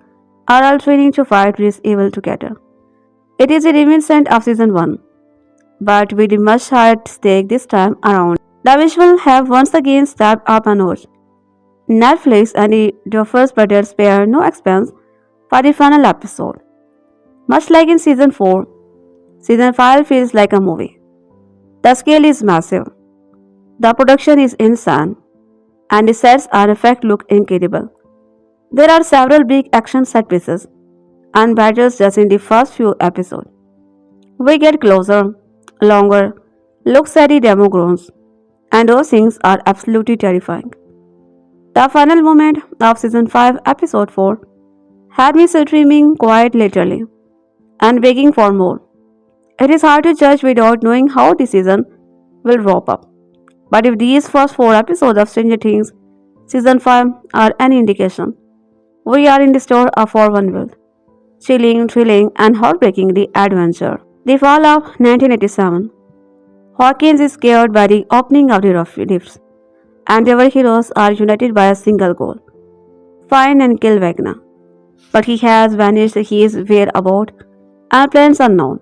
are all training to fight this evil together. It is a reminiscent of season 1, but with a much higher stake this time around. The visual have once again stepped up a notch. Netflix and the Duffer brothers spare no expense for the final episode. Much like in season 4, season 5 feels like a movie. The scale is massive, the production is insane, and the sets and effects look incredible. There are several big action set pieces and battles just in the first few episodes. We get closer, longer looks at the demo grounds, and those things are absolutely terrifying. The final moment of season 5, episode 4, had me screaming quite literally and begging for more. It is hard to judge without knowing how the season will wrap up. But if these first 4 episodes of Stranger Things season 5 are any indication, we are in the store for one world. Chilling, thrilling, and heartbreakingly adventure. The fall of 1987. Hawkins is scared by the opening of the rifts, and our heroes are united by a single goal: find and kill Vecna. But he has vanished, his whereabouts, and plans unknown,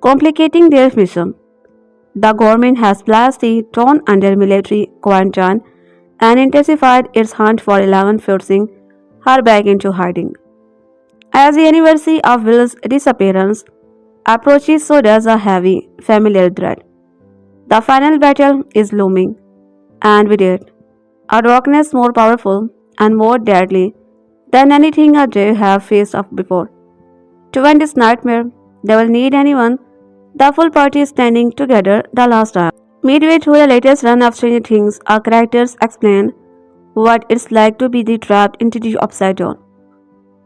complicating their mission. The government has placed the town under military quarantine and intensified its hunt for 11, forcing her back into hiding. As the anniversary of Will's disappearance approaches, so does a heavy, familiar dread. The final battle is looming, and with it, a darkness more powerful and more deadly than anything they have faced up before. To end this nightmare, they will need anyone. The full party is standing together the last time. Midway through the latest run of Stranger Things, our characters explain what it's like to be trapped into the upside down.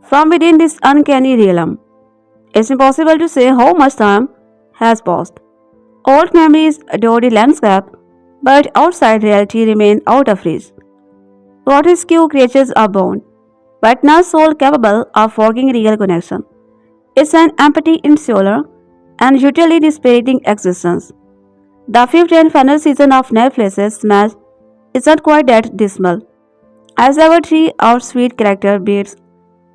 From within this uncanny realm, it's impossible to say how much time has passed. Old memories adore the landscape, but outside reality remain out of reach. Grotesque creatures are bound, but no soul capable of forging real connection. It's an empty, insular, and utterly dispiriting existence. The 5th and final season of Netflix's Smash isn't quite that dismal, as there were 3 sweet character beats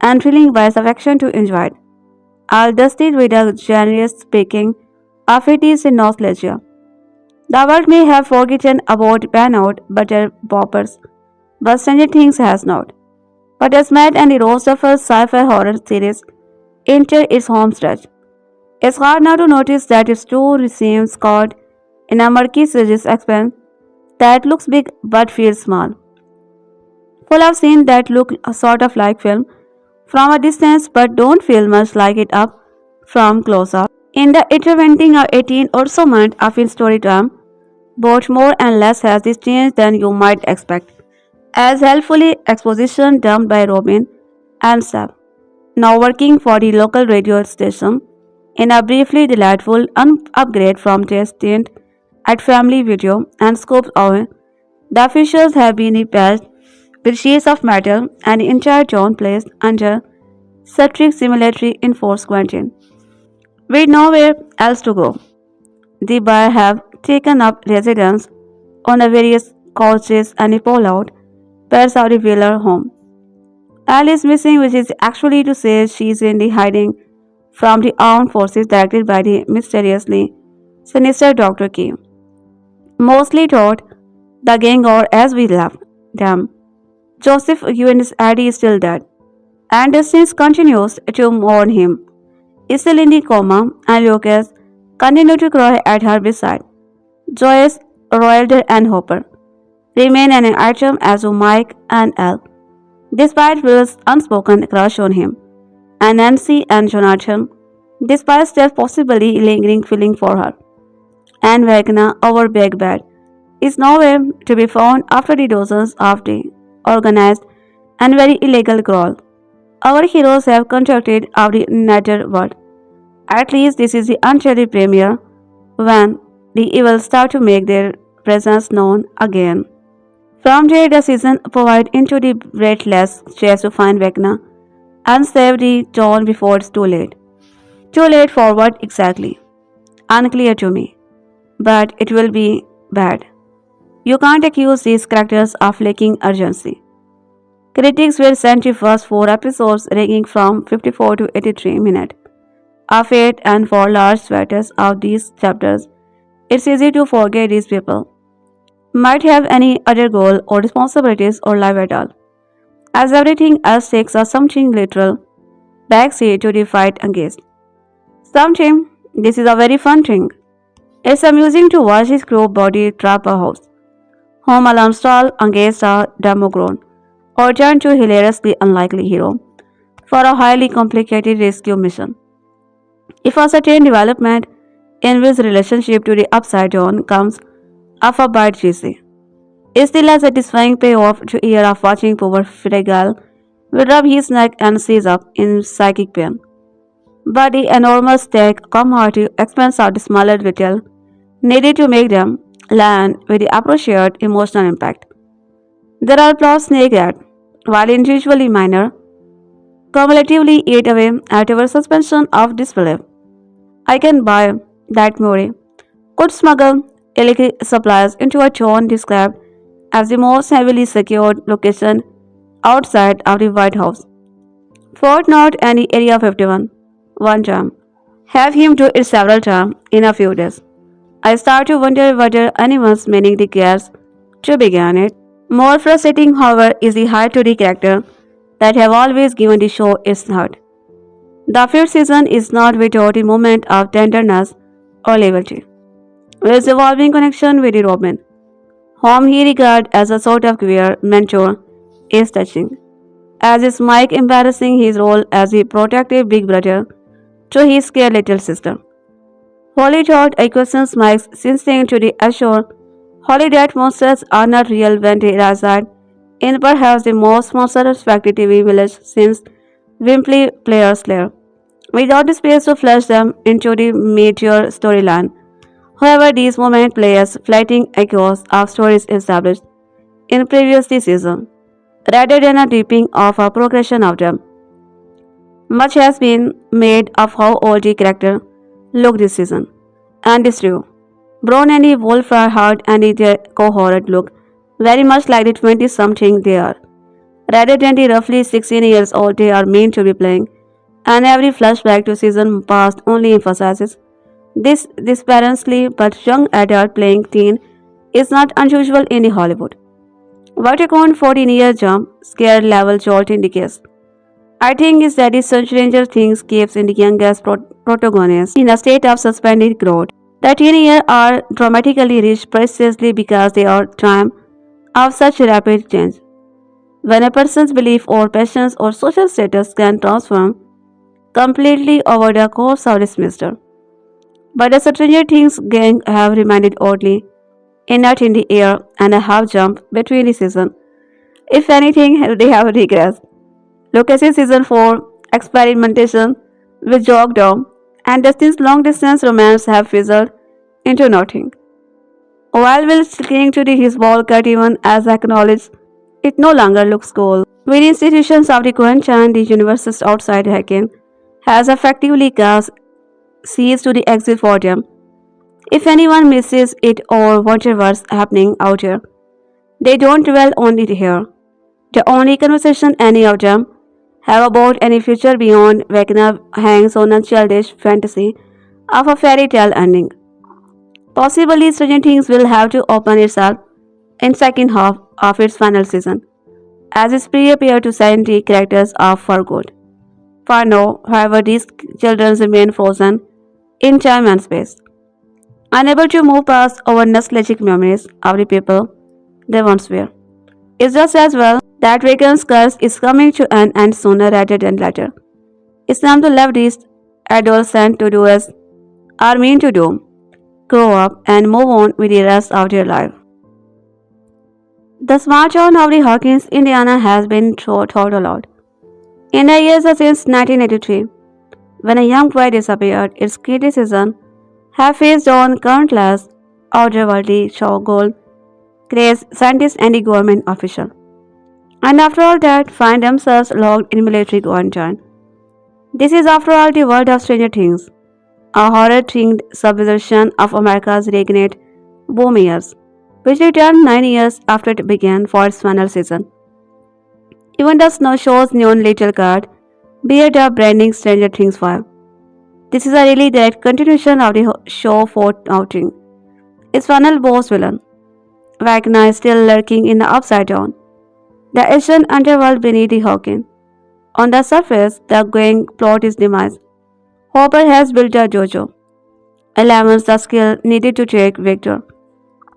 and thrilling bites of action to enjoy, all dusted with a generous speaking of 80s nostalgia. The world may have forgotten about burnout butter poppers, but Stranger Things has not. But as Matt and the rest of her sci-fi horror series enter its home stretch, it's hard not to notice that its two seems caught in a murky series expanse that looks big but feels small. Full of scenes that look sort of like film from a distance but don't feel much like it up from close up. In the intervening 18 or so months of in story time, both more and less has this changed than you might expect. As helpfully exposition dumped by Robin and Sab, now working for the local radio station, in a briefly delightful upgrade from their stint at Family Video and Scopes Owen, the officials have been repaired with sheets of metal and the entire town placed under strict military enforced quarantine. With nowhere else to go, the buyer have taken up residence on the various couches and pull out pairs of the Wheeler home. Al is missing, which is actually to say she is in the hiding from the armed forces directed by the mysteriously sinister Dr. K. Mostly thought The gang, or as we love them, Joseph Ewan's Eddie is still dead, and Destiny continues to mourn him. Is still in the coma, and Lucas continues to cry at her bedside. Joyce, Royalder, and Hopper remain an item as do Mike and Al, despite Will's unspoken crush on him, and Nancy and Jonathan, despite still possibly lingering feeling for her. And Vecna, our big bad, is nowhere to be found after the dozens of the organized and very illegal crawl. Our heroes have contracted out the nether world. At least this is the unchecked premiere when the evil start to make their presence known again. From there, the season provides into the breathless chase to find Vecna and save the town before it's too late. Too late for what exactly? Unclear to me, but it will be bad. You can't accuse these characters of lacking urgency. Critics will send the first 4 episodes ranging from 54 to 83 minutes of it, and for large stretches of these chapters, it's easy to forget these people might have any other goal or responsibilities or life at all, as everything else takes a something literal backseat to the fight against. Something, this is a very fun thing. It's amusing to watch his crew body trap a house, home alarm stall against a demogorgon, or turn to hilariously unlikely hero for a highly complicated rescue mission. If a certain development in Will's relationship to the Upside Down comes off a bite cheesy, it's still a satisfying payoff to a year of watching poor Fragile will rub his neck and seize up in psychic pain. But the enormous stake come at the expense of the smaller detail needed to make them land with the appropriate emotional impact. There are plot snakes that, while individually minor, cumulatively eat away at our suspension of disbelief. I can buy that Murray could smuggle illegal supplies into a town described as the most heavily secured location outside of the White House. Fort North and the Area 51, one time. Have him do it several times in a few days. I start to wonder whether anyone's meaning the cares to begin it. More frustrating, however, is the height to the character that have always given the show its heart. The fifth season is not without a moment of tenderness or levity. Will's evolving connection with the Robin, whom he regards as a sort of queer mentor, is touching, as is Mike embarrassing his role as a protective big brother to his scared little sister. Holly thought I questions Mike's instinct to reassure Holly that monsters are not real when they reside in perhaps the most monster-respected TV village since Wimpy Player's Lair, without the space to flesh them into the major storyline. However, these moments play as fleeting echoes of stories established in previous season, rather than a deepening of a progression of them. Much has been made of how old the character look this season, and it's true. Brown and the Wolfhard and their cohort look very much like the 20-something they are, rather than the roughly 16 years old they are meant to be playing, and every flashback to season past only emphasizes this disparagingly, but young adult playing teen is not unusual in Hollywood. What a 14-year jump, scare level jolt indicates. I think is that the Stranger Things keeps in the youngest protagonist in a state of suspended growth. The teen years are dramatically rich precisely because they are time of such rapid change. When a person's belief or passions or social status can transform completely over the course of a semester. But the Stranger Things gang have remained oddly inert in the air and a half jump between the seasons. If anything, they have regressed. Lucas's season 4 experimentation with Jog Dom and Dustin's long-distance romance have fizzled into nothing. While Will clinging to his ball cut even as acknowledged, it no longer looks cool. With institutions of the Quenchan, the universes outside Hacking has effectively cast seas to the exit for them. If anyone misses it or wonders what's happening out here, they don't dwell on it here. The only conversation any of them have about any future beyond Vecna hangs on a childish fantasy of a fairy tale ending. Possibly Stranger Things will have to open itself in second half of its final season, as its pre-appear to sanity characters are for good. For now, however, these children remain frozen in time and space, unable to move past our nostalgic memories of the people they once were. It's just as well that Reagan's curse is coming to an end sooner rather than later. It's time to let these adolescents to do as are meant to do, grow up and move on with the rest of their life. The small town of the Hawkins, Indiana has been thought a lot. In the years since 1983, when a young boy disappeared, its criticism have faced on countless otherworldly goal crazed scientists and the government official. And after all that, find themselves locked in military quarantine. This is after all the world of Stranger Things, a horror-themed subversion of America's Reaganite boom years, which returned 9 years after it began for its final season. Even the snow show's neon little card bear the branding Stranger Things 5. This is a really direct continuation of the show fourth outing. Its final boss villain, Vecna, is still lurking in the Upside Down, the Asian underworld beneath the Hawkins. On the surface, the gang plot is demise. Harbour has built a dojo, lemons the skill needed to take Victor.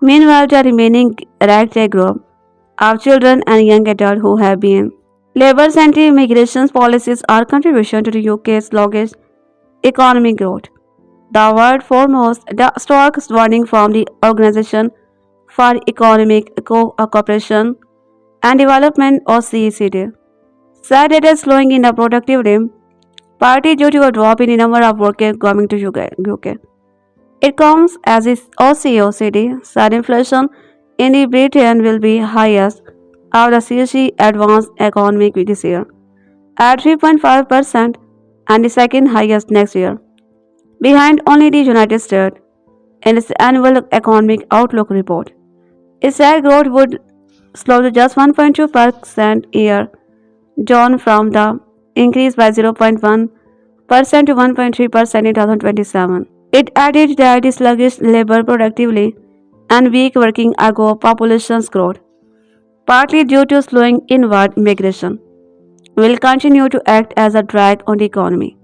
Meanwhile, the remaining ragtag group of children and young adults who have been Labour's anti-immigration policies are contribution to the UK's sluggish economic growth. The word foremost, the stark warning from the Organisation for Economic Cooperation and Development or CECD said it is slowing in the productivity, partly due to a drop in the number of workers coming to UK. It comes as its OECD said inflation in the Britain will be highest of the CEC advanced economic this year at 3.5% and the second highest next year, behind only the United States in its annual economic outlook report. It said growth would slow to just 1.2% a year, down from the increase by 0.1% to 1.3% in 2027. It added that the sluggish labor productivity and weak working ago population's growth, partly due to slowing inward migration, will continue to act as a drag on the economy.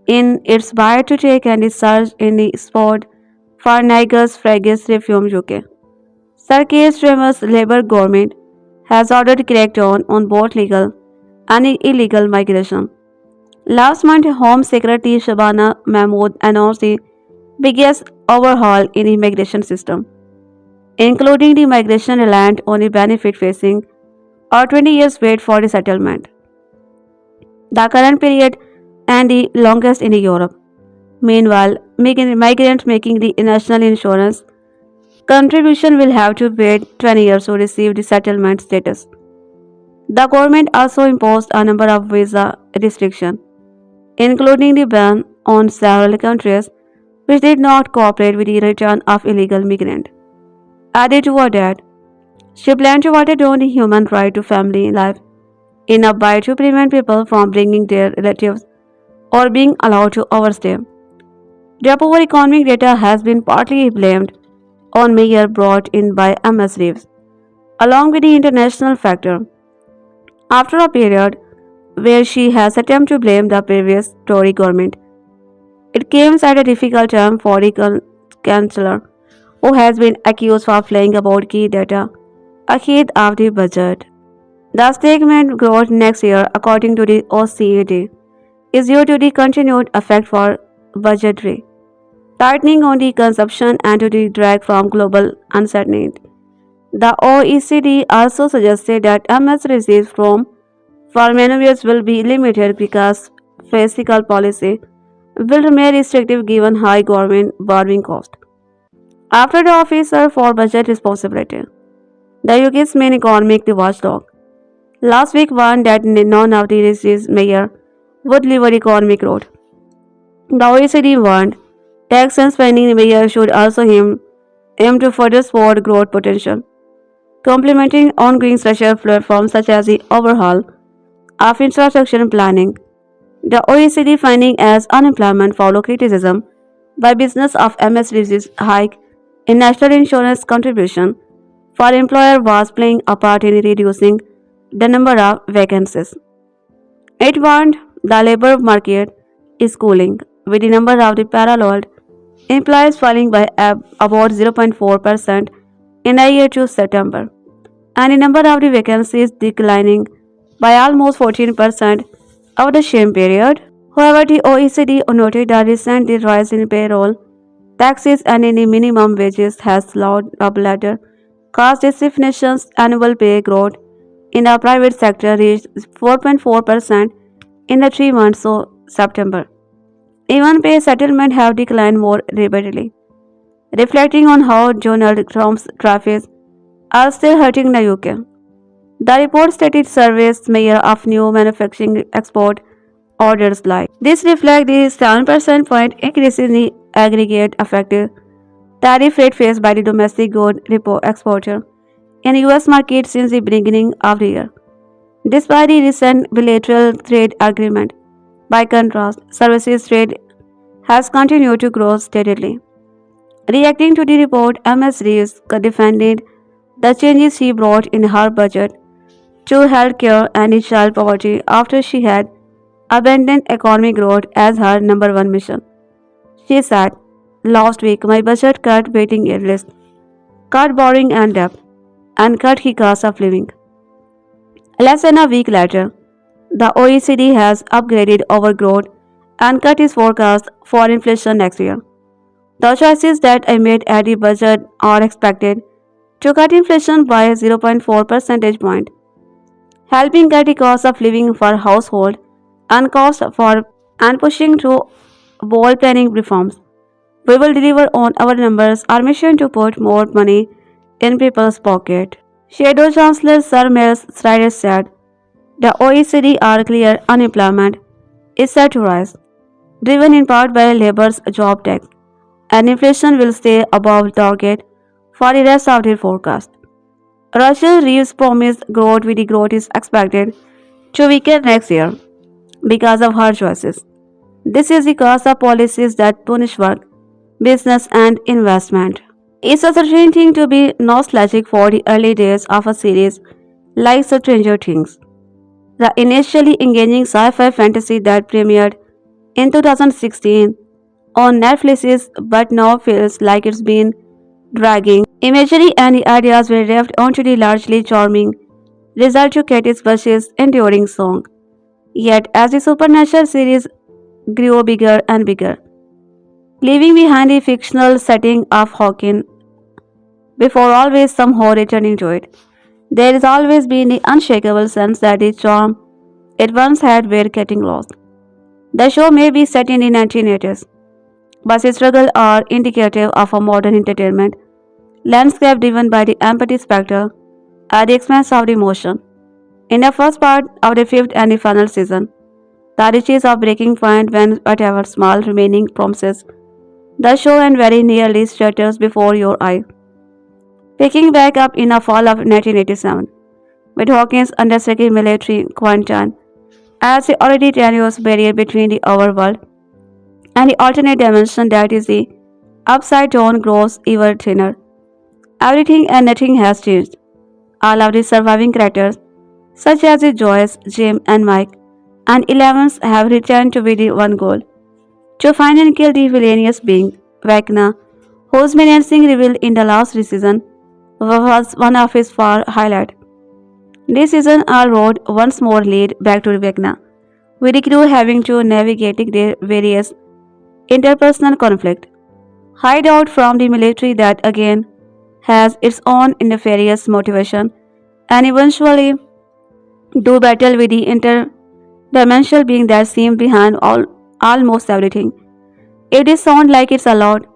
In its bid to take and the surge in the sport for Niger's fragile reform UK, Sir Keir Starmer's Labour government has ordered crackdown on both legal and illegal migration. Last month, Home Secretary Shabana Mahmood announced the biggest overhaul in the immigration system, including the migration reliant on the benefit facing or 20 years wait for the settlement, the current period and the longest in Europe. Meanwhile, migrants making the national insurance contribution will have to wait 20 years to receive the settlement status. The government also imposed a number of visa restrictions, including the ban on several countries which did not cooperate with the return of illegal migrants. Added to that, she planned to water down the human right to family life in a bid to prevent people from bringing their relatives or being allowed to overstay. The poor economic data has been partly blamed on Mayor brought in by MS Reeves, along with the international factor. After a period where she has attempted to blame the previous Tory government, it came at a difficult time for the Chancellor, who has been accused of lying about key data ahead of the budget. The stagnant growth next year, according to the OECD, is due to the continued effect for budgetary tightening on the consumption and to the drag from global uncertainty. The OECD also suggested that MS receipts from foreign years will be limited because fiscal policy will remain restrictive given high government borrowing cost. After the officer for budget responsibility, the UK's main economic watchdog last week warned that none of the disease mayor would deliver economic growth. The OECD warned tax and spending measure should also aim to further support growth potential, complementing ongoing structural platforms such as the overhaul of infrastructure planning. The OECD finding as unemployment follow criticism by business of MSD's hike in national insurance contribution for employer was playing a part in reducing the number of vacancies. It warned the labor market is cooling, with the number of the paralleled employees falling by about 0.4% in a year to September, and the number of the vacancies declining by almost 14% over the same period. However, the OECD noted that recent rise in payroll taxes and any minimum wages has slowed up later caused its nation's annual pay growth in the private sector reached 4.4% in the 3 months of September. Even pay settlements have declined more rapidly, reflecting on how Donald Trump's tariffs are still hurting the UK. The report stated surveys measure of new manufacturing export orders like. This reflects the 7% point increase in the aggregate effective tariff rate faced by the domestic good exporter in US market since the beginning of the year. Despite the recent bilateral trade agreement, by contrast, services trade has continued to grow steadily. Reacting to the report, MS Reeves defended the changes she brought in her budget to healthcare and child poverty after she had abandoned economic growth as her number one mission. She said, "Last week my budget cut waiting list, cut borrowing and debt, and cut key cost of living." Less than a week later, the OECD has upgraded overgrowth and cut its forecast for inflation next year. The choices that I made at the budget are expected to cut inflation by 0.4 percentage point, helping cut the cost of living for household and cost for and pushing through bold planning reforms. We will deliver on our numbers. Our mission to put more money in people's pocket. Shadow Chancellor Sir Miles Ryder said, "The OECD are clear unemployment is set to rise, driven in part by labor's job tax, and inflation will stay above target for the rest of the forecast." Rachel Reeves promised growth with the growth is expected to weaken next year because of her choices. This is because of policies that punish work, business, and investment. It's a certain thing to be nostalgic for the early days of a series like Stranger Things, the initially engaging sci-fi fantasy that premiered in 2016 on Netflix but now feels like it's been dragging. Imagery and the ideas were left onto the largely charming result to Katie Bush's enduring song. Yet, as the supernatural series grew bigger and bigger, leaving behind the fictional setting of Hawkins before always somehow returning to it, there has always been the unshakable sense that the charm it once had were getting lost. The show may be set in the 1980s, but its struggles are indicative of a modern entertainment landscape driven by the empathy spectre at the expense of the emotion. In the first part of the fifth and the final season, the riches of breaking point when whatever small remaining promises the show and very nearly shatters before your eye. Picking back up in the fall of 1987, with Hawkins undertaking military quarantine as the already tenuous barrier between the overworld and the alternate dimension that is the upside down grows ever thinner. Everything and nothing has changed. All of the surviving characters, such as the Joyce, Jim, and Mike, and Elevens have returned to with the one goal: to find and kill the villainous being, Vecna, whose menacing revealed in the last season was one of his far highlights. This season, our road once more lead back to Vecna, with the crew having to navigate their various interpersonal conflict, hide out from the military that again has its own nefarious motivation, and eventually do battle with the interdimensional being that seems behind almost everything. If this sounds like it's allowed,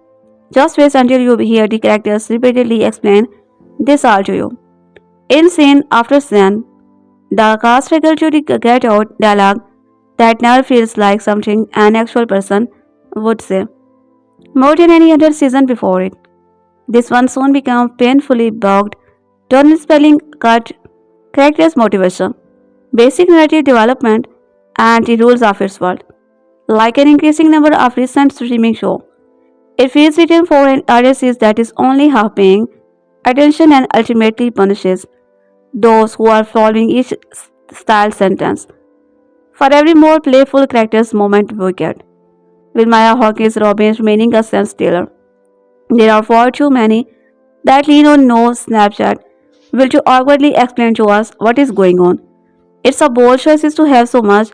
just wait until you hear the characters repeatedly explain this all to you. In scene after scene, the cast struggle to get out dialogue that never feels like something an actual person would say. More than any other season before it, this one soon becomes painfully bogged down in spelling cut, characters' motivation, basic narrative development, and the rules of its world. Like an increasing number of recent streaming shows, it feels written for an audience that is only half paying attention and ultimately punishes those who are following each style sentence. For every more playful character's moment we get, with Maya Hawkins Robin remaining a sense stealer. There are far too many that lean on no Snapchat will to awkwardly explain to us what is going on. It's a bold choice to have so much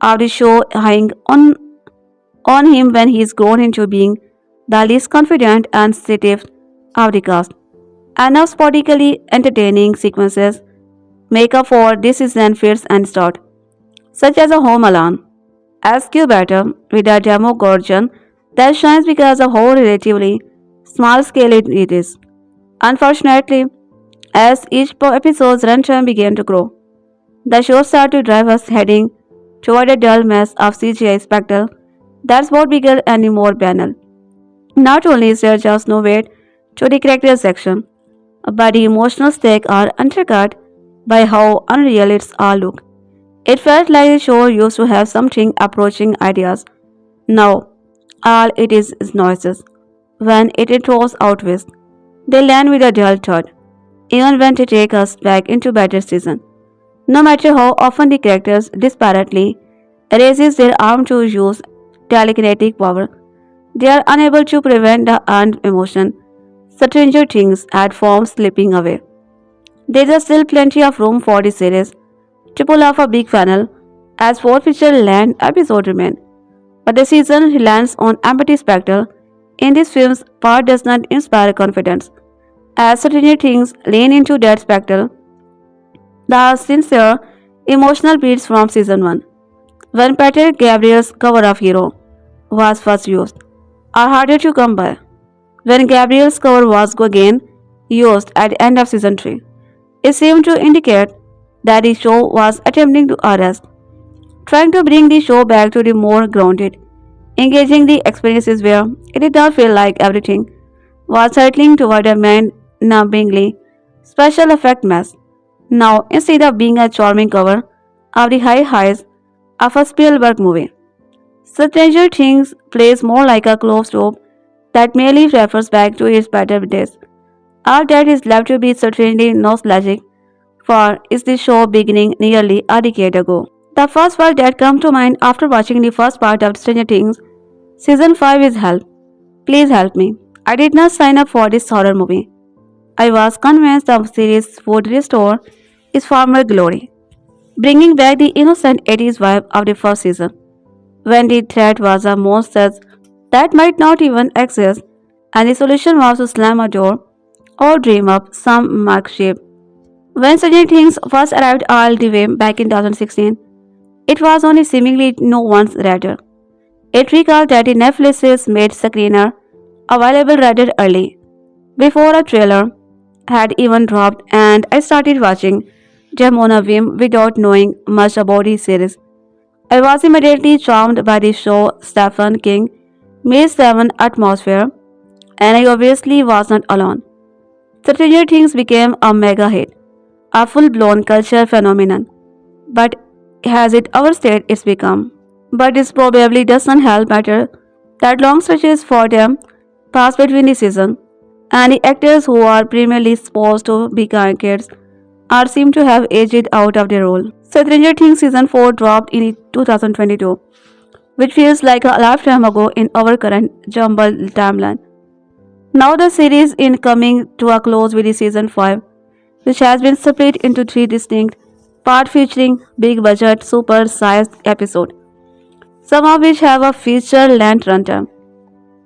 of the show hang on him when he's grown into being the least confident and sensitive of the cast. Enough sporadically entertaining sequences make up for this season fits and start, such as a Home Alone. Ask you better with a demo gorgon that shines because of how relatively small scale it is. Unfortunately, as each episode's runtime began to grow, the show started to drive us heading toward a dull mess of CGI spectacle that's both bigger and more banal. Not only is there just no weight to the character section, but the emotional stakes are undercut by how unreal it's all look. It felt like the show used to have something approaching ideas. Now, all it is noises. When it throws out twist, they land with a dull thud, even when they take us back into better season. No matter how often the characters disparately raises their arm to use telekinetic power, they are unable to prevent the earned emotion. Stranger things had forms slipping away. There is still plenty of room for the series to pull off a big funnel as four feature length episodes remain. But the season lands on empty spectacle. In this film's part does not inspire confidence. As Stranger Things lean into that spectacle, the sincere emotional beats from season 1, when Peter Gabriel's cover of Hero was first used, are harder to come by. When Gabriel's cover was again used at the end of season 3, it seemed to indicate that the show was attempting to arrest, trying to bring the show back to the more grounded, engaging the experiences where it did not feel like everything was settling toward a mind-numbingly special effect mess. Now, instead of being a charming cover of the high highs of a Spielberg movie, Stranger Things plays more like a closed loop that merely refers back to its better days. All that is left to be certainly nostalgic for is the show beginning nearly a decade ago. The first word that comes to mind after watching the first part of Stranger Things Season 5 is help. Please help me. I did not sign up for this horror movie. I was convinced the series would restore its former glory, bringing back the innocent 80s vibe of the first season, when the threat was a monster that might not even exist, and the solution was to slam a door or dream up some makeshift. When Stranger Things first arrived all the way back in 2016, it was only seemingly no one's radar. It recalled that the Netflix's made screener available rather early, before a trailer had even dropped, and I started watching them on a whim without knowing much about the series. I was immediately charmed by the show Stephen King made 7 atmosphere, and I obviously was not alone. Stranger Things became a mega hit, a full-blown culture phenomenon, but has it overstayed its become? But this probably doesn't help matter that long stretches for them pass between the season, and the actors who are primarily supposed to be kids are seem to have aged out of their role. Stranger Things season 4 dropped in 2022, which feels like a lifetime ago in our current jumbled timeline. Now the series is coming to a close with the season 5, which has been split into 3 distinct parts featuring big budget super sized episodes, some of which have a feature length runtime.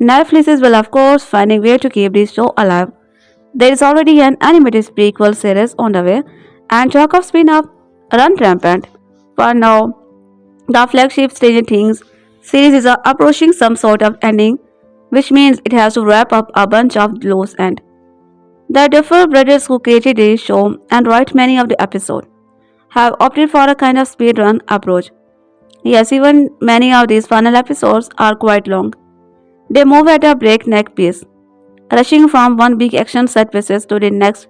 Netflix will of course find a way to keep this show alive. There is already an animated prequel series on the way, and talk of spin-off run rampant. For now, the flagship Stranger Things series is approaching some sort of ending, which means it has to wrap up a bunch of loose ends. The Duffer brothers who created this show and write many of the episodes have opted for a kind of speedrun approach. Yes, even many of these final episodes are quite long. They move at a breakneck pace, rushing from one big action set pieces to the next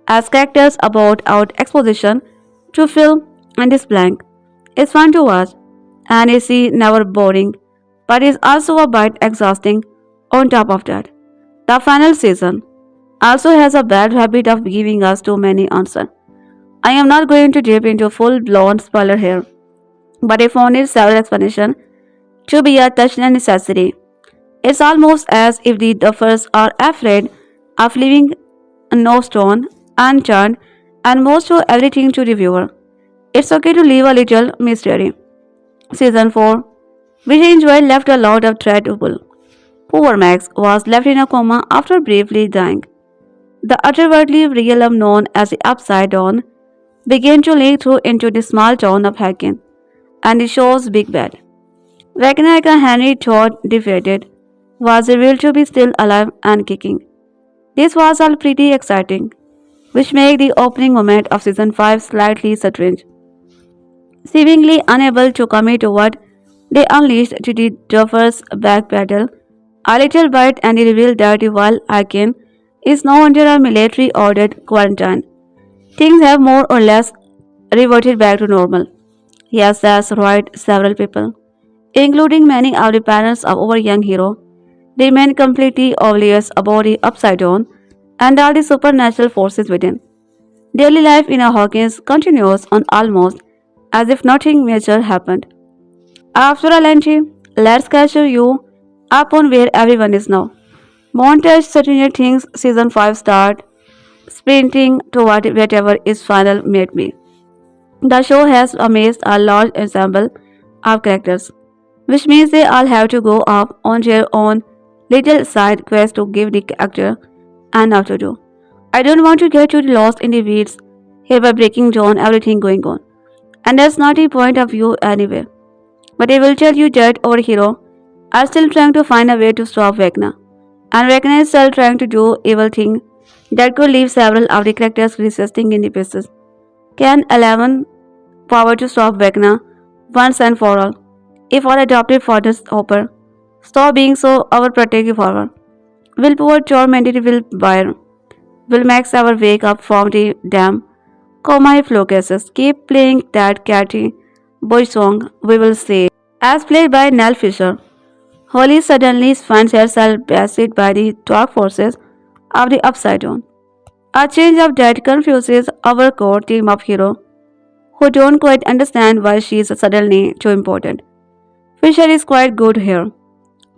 as characters about out exposition to fill in this blank. It's fun to watch, and it's never boring, but it's also a bit exhausting on top of that. The final season, also has a bad habit of giving us too many answers. I am not going to dip into full-blown spoiler here, but I found it several explanations to be a touch necessity. It's almost as if the duffers are afraid of leaving no stone unturned and most of everything to the viewer. It's okay to leave a little mystery. Season 4, which I enjoyed, left a lot of thread to pull. Poor Max was left in a coma after briefly dying. The otherworldly realm known as the Upside Down began to leak through into the small town of Hawkins and the show's big bad. Vecna, Henry thought defeated, was revealed to be still alive and kicking. This was all pretty exciting, which made the opening moment of season 5 slightly strange. Seemingly unable to commit to what they unleashed to the Duffers backpedal a little bit and revealed that while Akin is now under a military ordered quarantine, things have more or less reverted back to normal. Yes, that's right, several people, including many of the parents of our young hero, remain completely oblivious about the upside down and all the supernatural forces within. Daily life in a Hawkins continues on almost as if nothing major happened. After a lengthy, let's catch you up on where everyone is now. Montage Stranger Things Season 5 start sprinting toward whatever its final may be. The show has amassed a large ensemble of characters, which means they all have to go off on their own little side quest to give the actor an afterdo. I don't want to get too lost in the weeds here by breaking down everything going on. And that's not the point of view anyway. But I will tell you that our hero are still trying to find a way to stop Vecna. And Vecna is still trying to do evil thing that could leave several of the characters resisting in the pieces. Can 11 power to stop Vecna once and for all? If our adopted father's Hopper stop being so overprotective for her, will poor tormented will Max ever wake up from the damn coma if Locusts keep playing that catchy boy song we will say, as played by Nell Fisher. Holly suddenly finds herself bested by the dark forces of the Upside Down. A change of that confuses our core team of heroes who don't quite understand why she is suddenly too important. Fisher is quite good here,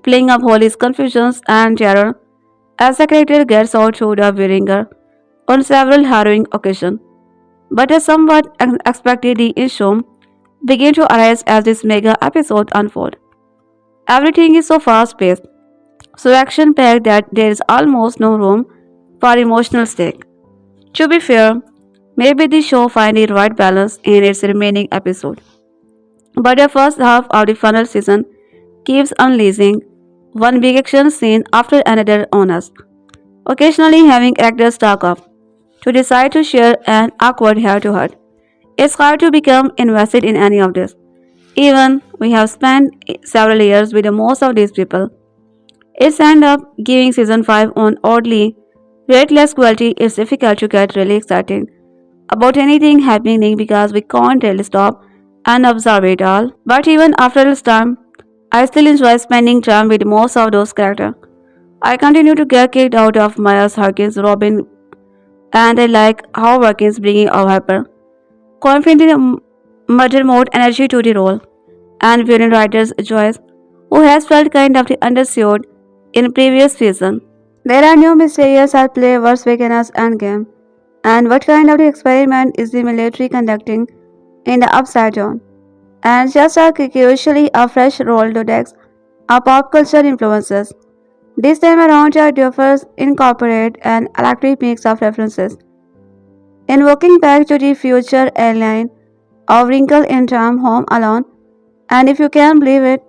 playing up Holly's confusions and terror as the character gets out through the Wieringer on several harrowing occasions. But as somewhat unexpected, the issue begin to arise as this mega episode unfolds. Everything is so fast-paced, so action-packed that there is almost no room for emotional stake. To be fair, maybe the show find the right balance in its remaining episode. But the first half of the final season keeps unleashing one big action scene after another on us, occasionally having actors talk off to decide to share an awkward heart-to-heart. It's hard to become invested in any of this. Even we have spent several years with most of these people. It's end up giving season 5 on oddly weightless quality. It's difficult to get really excited about anything happening because we can't really stop and observe it all. But even after this time, I still enjoy spending time with most of those characters. I continue to get kicked out of Myers, Hawkins, Robin, and I like how Hawkins bringing a hyper confident murder mode energy to the role, and Winona Ryder's Joyce, who has felt kind of undersold in previous season. There are new mysterious at play versus Vecna's endgame, and what kind of experiment is the military conducting in the Upside Down? And just a curiosity a fresh Rolodex of pop culture influences. This time around, our differs incorporate an electric mix of references, invoking back to the future airline of Wrinkle in Time, Home Alone, and if you can believe it,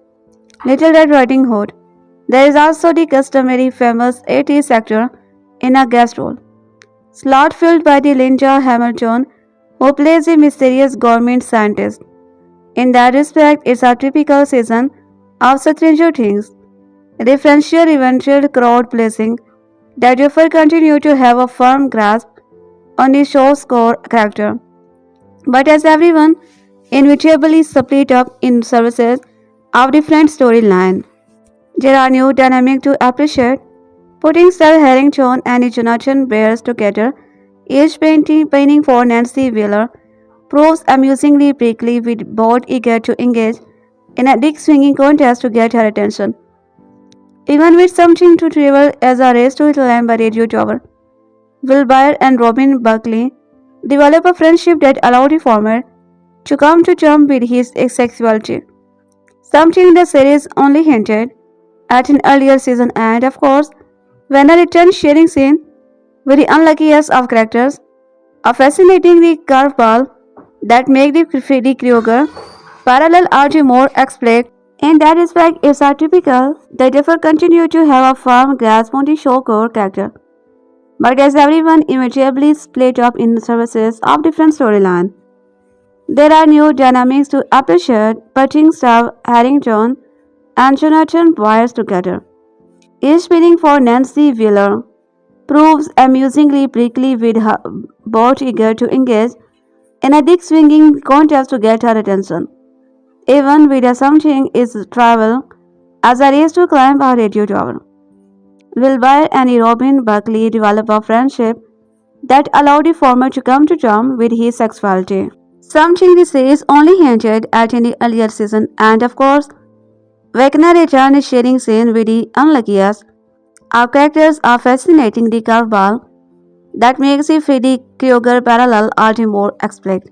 Little Red Riding Hood. There is also the customary famous 80s actor in a guest role, slot filled by the Linda Hamilton, who plays the mysterious government scientist. In that respect, it's a typical season of Stranger Things, referential eventual crowd pleasing that Jaffer continue to have a firm grasp on the show's core character. But as everyone inevitably split up in services of different storyline, there are new dynamics to appreciate. Putting Sir Harrington and Jonathan Bears together, each painting for Nancy Wheeler, proves amusingly prickly with both eager to engage in a dick swinging contest to get her attention. Even with something to trivial as a race to climb a radio tower, Wilbur and Robin Buckley develop a friendship that allowed the former to come to terms with his sexuality, something the series only hinted at in earlier season and, of course, when a return sharing scene with the unluckiest of characters, a fascinatingly curveball that makes the Kruger parallel argue more explicit. In that respect, it's atypical. They therefore continue to have a firm grasp on the show core character, but as everyone immediately split up in services of different storyline. There are new dynamics to appreciate, putting Steve Harrington and Jonathan Byers together. Each spinning for Nancy Wheeler proves amusingly prickly with her both eager to engage in a dick swinging contest to get her attention. Even with something is travel as a race to climb a radio tower. Wilbur and Robin Buckley develop a friendship that allowed the former to come to terms with his sexuality. Something the series only hinted at in the earlier season, and of course, Vecna return is sharing scene with the unluckiest. Our characters are fascinating the curveball that makes the Freddy Krueger parallel all the more explicit.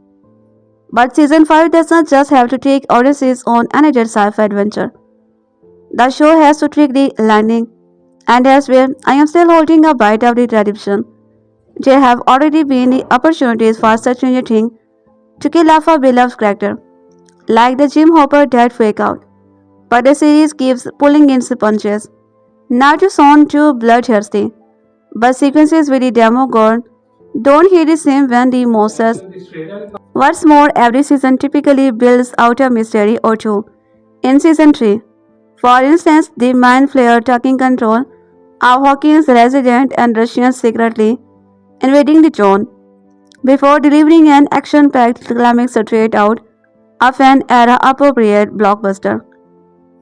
But season 5 does not just have to take Odysseus on another sci-fi adventure. The show has to trick the landing, and that's where I am still holding a bite of the tradition. There have already been the opportunities for such a thing to kill off a beloved character, like the Jim Hopper dead fake out. But the series keeps pulling in punches, not to sound too bloodthirsty, but sequences with the demo gore don't hit the same when the monsters. What's more, every season typically builds out a mystery or two. In season 3, for instance, the Mind Flayer taking control of Hawkins' resident and Russians secretly invading the zone before delivering an action-packed climax straight out of an era-appropriate blockbuster.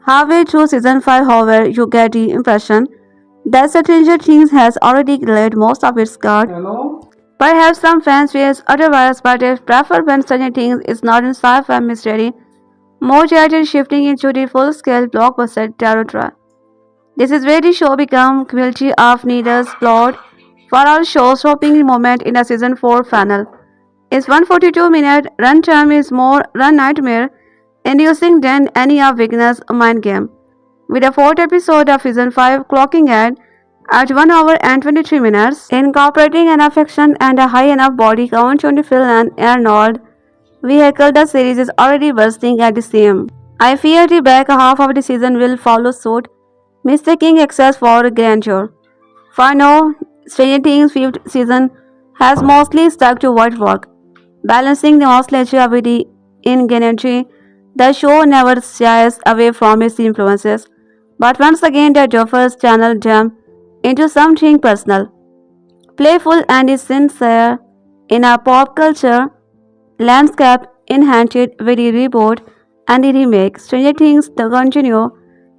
Halfway through season 5, however, you get the impression that Stranger Things has already laid most of its cards. Perhaps some fans feels otherwise, but they prefer when Stranger Things is not in sci-fi mystery, more jarred shifting into the full-scale blockbuster territory. This is where the show becomes guilty of needless plot for our show-stopping moment in the season 4 final. Its 142-minute runtime is more run nightmare inducing than any of Vecna's mind game, with the fourth episode of season 5 clocking at 1 hour and 23 minutes, incorporating enough action and a high enough body count to fill an Arnold vehicle. The series is already bursting at the seam. I fear the back half of the season will follow suit, mistaking excess for grandeur. For now, Stranger Things' fifth season has mostly stuck to what work, balancing the nostalgia with the ingenuity. The show never shies away from its influences, but once again the Joffers channel them into something personal, playful and sincere in a pop culture landscape enhanced with the reboot and the remake. Stranger Things to continue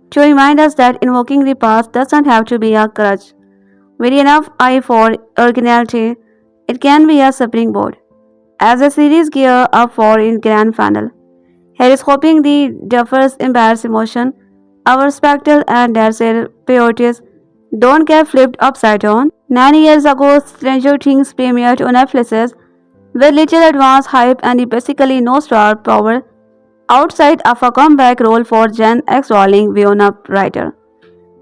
to remind us that invoking the past does not have to be a crutch. With enough eye for originality, it can be a springboard. As the series gear up for its grand final, here is hoping the Duffers embarrass emotion, our spectacle and their priorities don't get flipped upside down. 9 years ago, Stranger Things premiered on Netflix with little advance hype and basically no star power outside of a comeback role for Gen X darling Winona Ryder.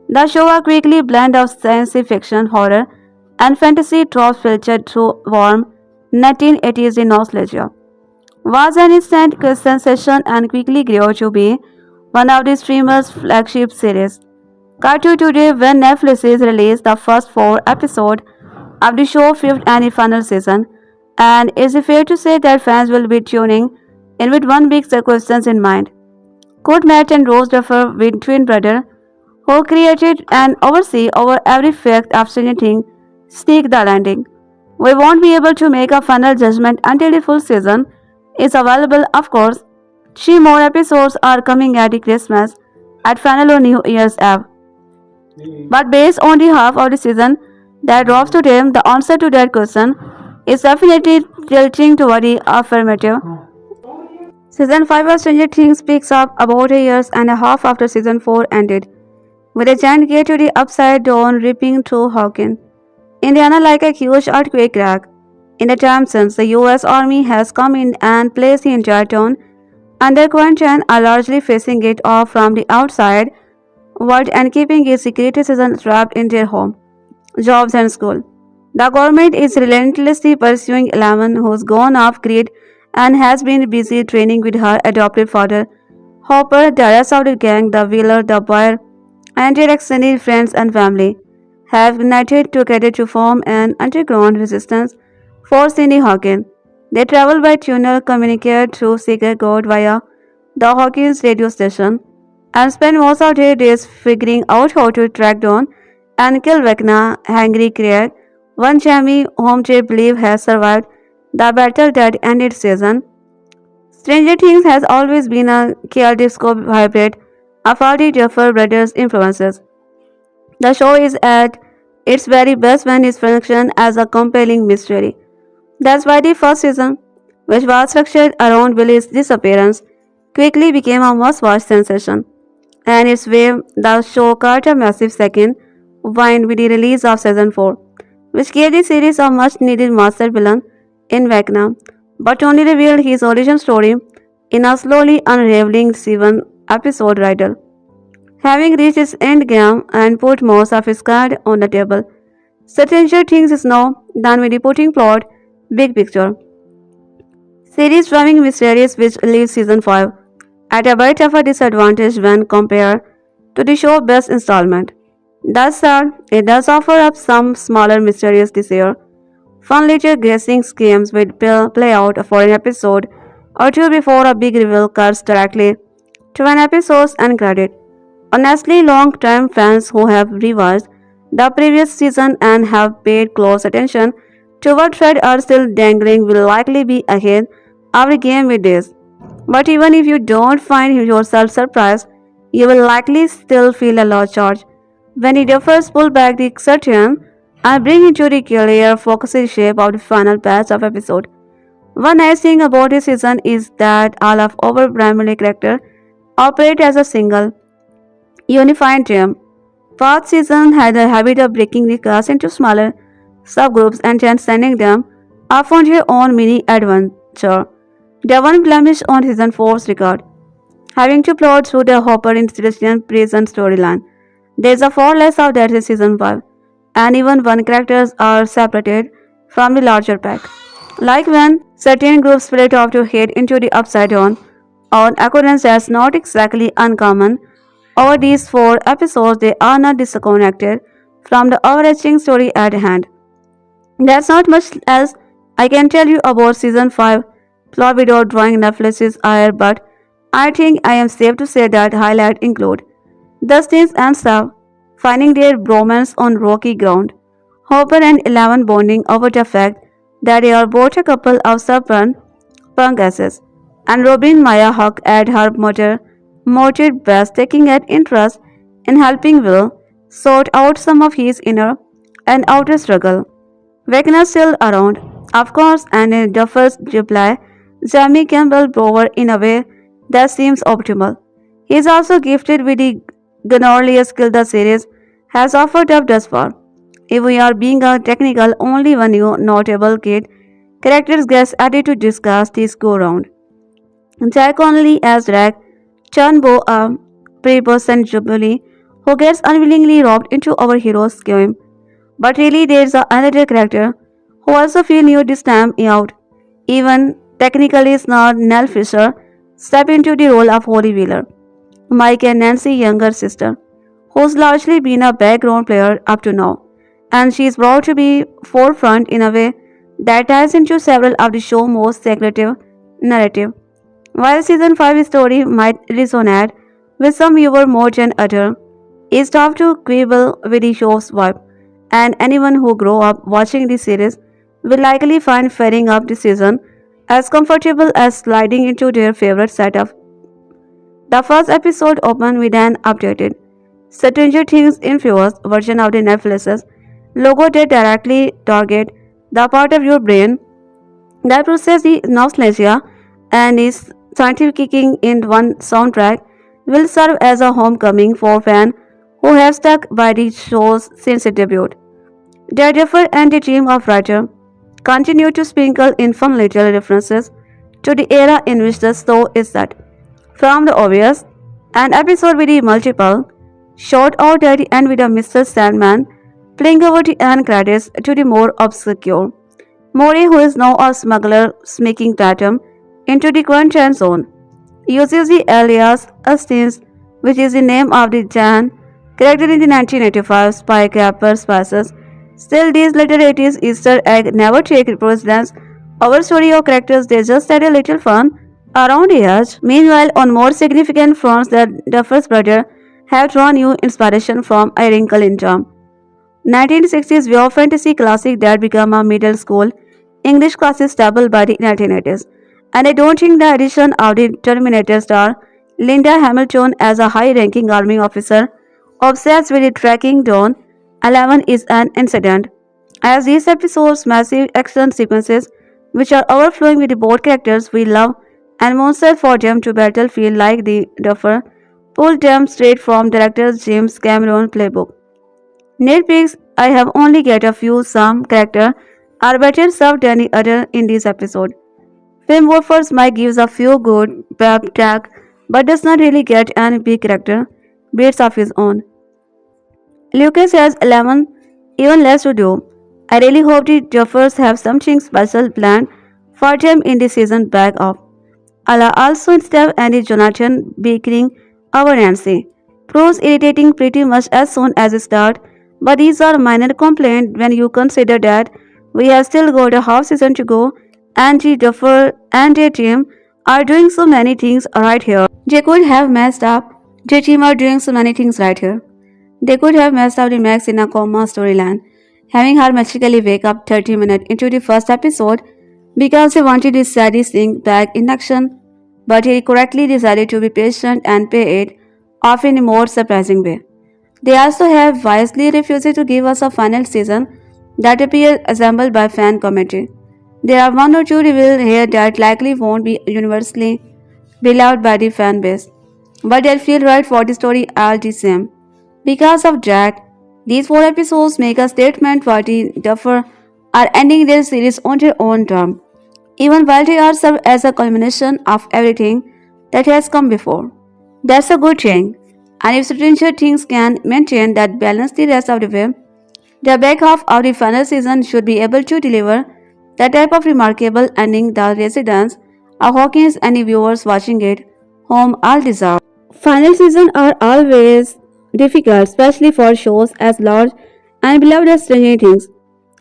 The show a quickly blend of science fiction, horror, and fantasy tropes filtered through warm 1980s nostalgia. Was an instant sensation and quickly grew to be one of the streamer's flagship series. Cut to today when Netflix released the first 4 episodes of the show's fifth and final season, and is it fair to say that fans will be tuning in with one big question in mind? Could Matt and Rose Duffer, with twin brother, who created and oversee over every fact of Stranger Things, sneak the landing? We won't be able to make a final judgment until the full season is available, of course. 3 more episodes are coming at Christmas, at final or New Year's Eve. But based on the half of the season that drops to them, the answer to that question is definitely tilting toward the affirmative. Season 5 of Stranger Things picks up about a year and a half after season 4 ended, with a giant gate to the upside down ripping through Hawkins, Indiana like a huge earthquake crack. In the time since, the US Army has come in and placed the entire town under quarantine, are largely facing it off from the outside world and keeping its security citizens trapped in their home, jobs, and school. The government is relentlessly pursuing Eleven, who's gone off grid and has been busy training with her adopted father, Hopper. The rest of the gang, the Wheeler, the Boyer, and their extended friends and family, have united together to form an underground resistance force in the Hawkins. They travel by tunnel, communicate through secret code via the Hawkins radio station, and spend most of their days figuring out how to track down and kill Vecna, Hungry Craig, one Jamie whom they believe has survived the battle that ended season. Stranger Things has always been a kaleidoscope hybrid of all the Duffer Brothers influences. The show is at its very best when it functions as a compelling mystery. That's why the first season, which was structured around Billy's disappearance, quickly became a must-watch sensation. And its way, the show caught a massive second wind with the release of season 4, which gave the series a much-needed master villain in Vecna, but only revealed his origin story in a slowly unraveling 7-episode riddle. Having reached its end game and put most of its card on the table, Stranger Things is now done with the putting plot, big picture. Series driving mysterious which leaves season 5 at a bit of a disadvantage when compared to the show's best installment. That said, it does offer up some smaller mysteries this year. Fun little guessing schemes will play out for an episode or two before a big reveal cuts directly to an episode's end credit. Honestly, long-term fans who have rewatched the previous season and have paid close attention to what thread are still dangling will likely be ahead of the game with this. But even if you don't find yourself surprised, you will likely still feel a lost charge when it offers pull back the curtain and bring into the clear focused shape of the final batch of episode. One nice thing about this season is that all of our primary characters operate as a single, unified team. Fourth season had a habit of breaking the cast into smaller subgroups and then sending them off on their own mini adventure. The one blemish on season 4's record, having to plot through the Hopper institution prison storyline. There's a far less of that in season 5, and even when characters are separated from the larger pack. Like when certain groups split off to head into the upside down, or occurrence that's not exactly uncommon. Over these 4 episodes, they are not disconnected from the overarching story at hand. That's not much else I can tell you about season 5 plot without drawing Netflix's ire, but I think I am safe to say that highlights include Dustin and Sav finding their bromance on rocky ground, Hopper and Eleven bonding over the fact that they are both a couple of stubborn punk asses, and Robin Maya Hawk at her motive best taking an interest in helping Will sort out some of his inner and outer struggle. Vecna still around, of course, and in Duffer's reply, Jamie Campbell Brower in a way that seems optimal. He is also gifted with the gnarliest skill the series has offered up thus far. If we are being a technical, only one new notable kid characters gets added to discuss this go round. Jack Connolly as Drake, Chunbo, a pre-person jubilee who gets unwillingly robbed into our hero's game. But really, there's another character who also feel new this time out. Even technically, it's not Nell Fisher step into the role of Holly Wheeler, Mike and Nancy's younger sister, who's largely been a background player up to now, and she is brought to be forefront in a way that ties into several of the show's most secretive narrative. While season 5's story might resonate with some viewer more than others, it's tough to quibble with the show's vibe, and anyone who grew up watching this series will likely find fairing up the season as comfortable as sliding into their favorite setup. The first episode opened with an updated Stranger Things infused version of the Netflix's logo that directly target the part of your brain that processes the nostalgia and is scientific kicking in one soundtrack will serve as a homecoming for fans who have stuck by the shows since it debuted. Daredevil and the team of writers continue to sprinkle in fun little references to the era in which the show is set. From the obvious, an episode with the multiple shot out at the end with a Mr. Sandman playing over the end credits to the more obscure Mori, who is now a smuggler sneaking Tatum into the quarantine zone, uses the alias Astins, which is the name of the Jan character in the 1985 spy capper spices. Still, these little 80s Easter egg never take precedence over story or characters, they just add a little fun around the edge. Meanwhile, on more significant fronts, the Duffer's brother have drawn new inspiration from A Wrinkle in Time. 1960s war fantasy classic that became a middle school English class staple by the 1980s. And I don't think the addition of the Terminator star Linda Hamilton as a high-ranking army officer obsessed with tracking down 11 is an incident, as these episodes' massive action sequences, which are overflowing with both characters we love and monsters for them to battle, feel like the Duffer pulled them straight from director James Cameron's playbook. Nitpicks, I have only get a few. Some characters are better served than the other in this episode. Film Wolfhard's Mike gives a few good pep talk but does not really get any big character beats of his own. Lucas has 11 even less to do. I really hope the Duffers have something special planned for them in the season back off. Allah also instead and Jonathan bickering over Nancy. Proves irritating pretty much as soon as it starts, but these are minor complaints when you consider that we have still got a half season to go and the Duffer and their team are doing so many things right here. They could have messed up. Their team are doing so many things right here. They could have messed up the Max in a coma storyline, having her magically wake up 30 minutes into the first episode because they wanted this steady thing back in action, but he correctly decided to be patient and pay it off in a more surprising way. They also have wisely refused to give us a final season that appears assembled by fan committee. There are one or two reveals here that likely won't be universally beloved by the fan base, but they'll feel right for the story all the same. Because of that, these 4 episodes make a statement for the Duffer are ending their series on their own term, even while they are served as a culmination of everything that has come before. That's a good thing, and if Stranger Things can maintain that balance the rest of the way, the back half of the final season should be able to deliver that type of remarkable ending the residents of Hawkins and the viewers watching it home all deserve. Final seasons are always difficult, especially for shows as large and beloved as Stranger Things.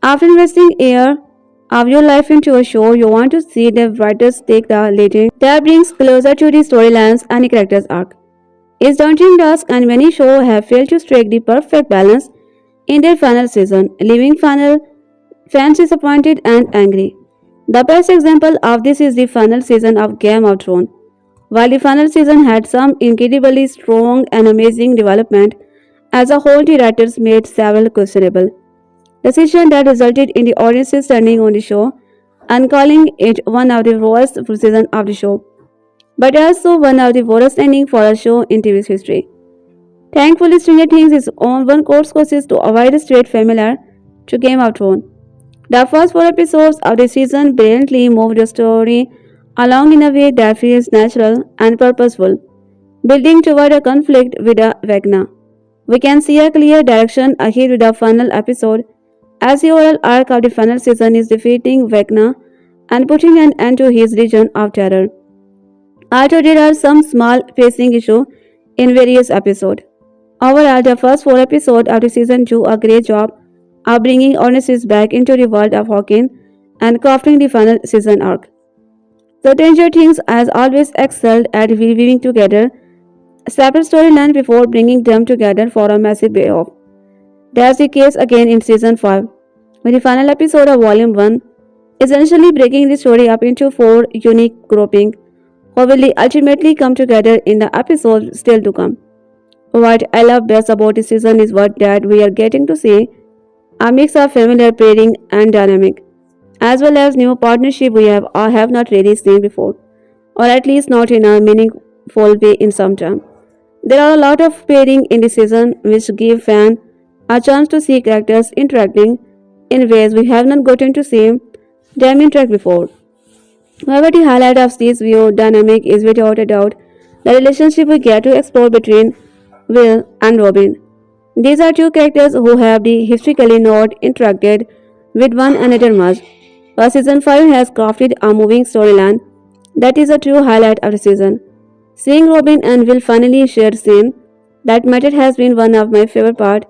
After investing a year of your life into a show, you want to see the writers take the lead that brings closer to the storylines and the characters' arc. It's daunting task, and many shows have failed to strike the perfect balance in their final season, leaving final fans disappointed and angry. The best example of this is the final season of Game of Thrones. While the final season had some incredibly strong and amazing development, as a whole the writers made several questionable decisions that resulted in the audiences turning on the show and calling it one of the worst seasons of the show, but also one of the worst endings for a show in TV's history. Thankfully, Stranger Things is on one course to avoid a straight familiar to Game of Thrones. The first 4 episodes of the season brilliantly move the story along in a way that feels natural and purposeful, building toward a conflict with the Vecna. We can see a clear direction ahead with the final episode, as the overall arc of the final season is defeating Vecna and putting an end to his region of terror. Although there are some small pacing issues in various episodes, overall the first 4 episodes of the season do a great job of bringing audiences back into the world of Hawkins and crafting the final season arc. The Stranger Things has always excelled at weaving together separate storylines before bringing them together for a massive payoff. That's the case again in season 5, with the final episode of Volume 1 essentially breaking the story up into 4 unique groupings, who will ultimately come together in the episode still to come. What I love best about this season is what that we are getting to see a mix of familiar pairing and dynamic, as well as new partnership we have or have not really seen before, or at least not in a meaningful way in some time. There are a lot of pairing in this season which give fans a chance to see characters interacting in ways we have not gotten to see them interact before. However, the highlight of this view dynamic is without a doubt the relationship we get to explore between Will and Robin. These are two characters who have historically not interacted with one another much, but season 5 has crafted a moving storyline that is a true highlight of the season. Seeing Robin and Will finally share scene that mattered has been one of my favorite parts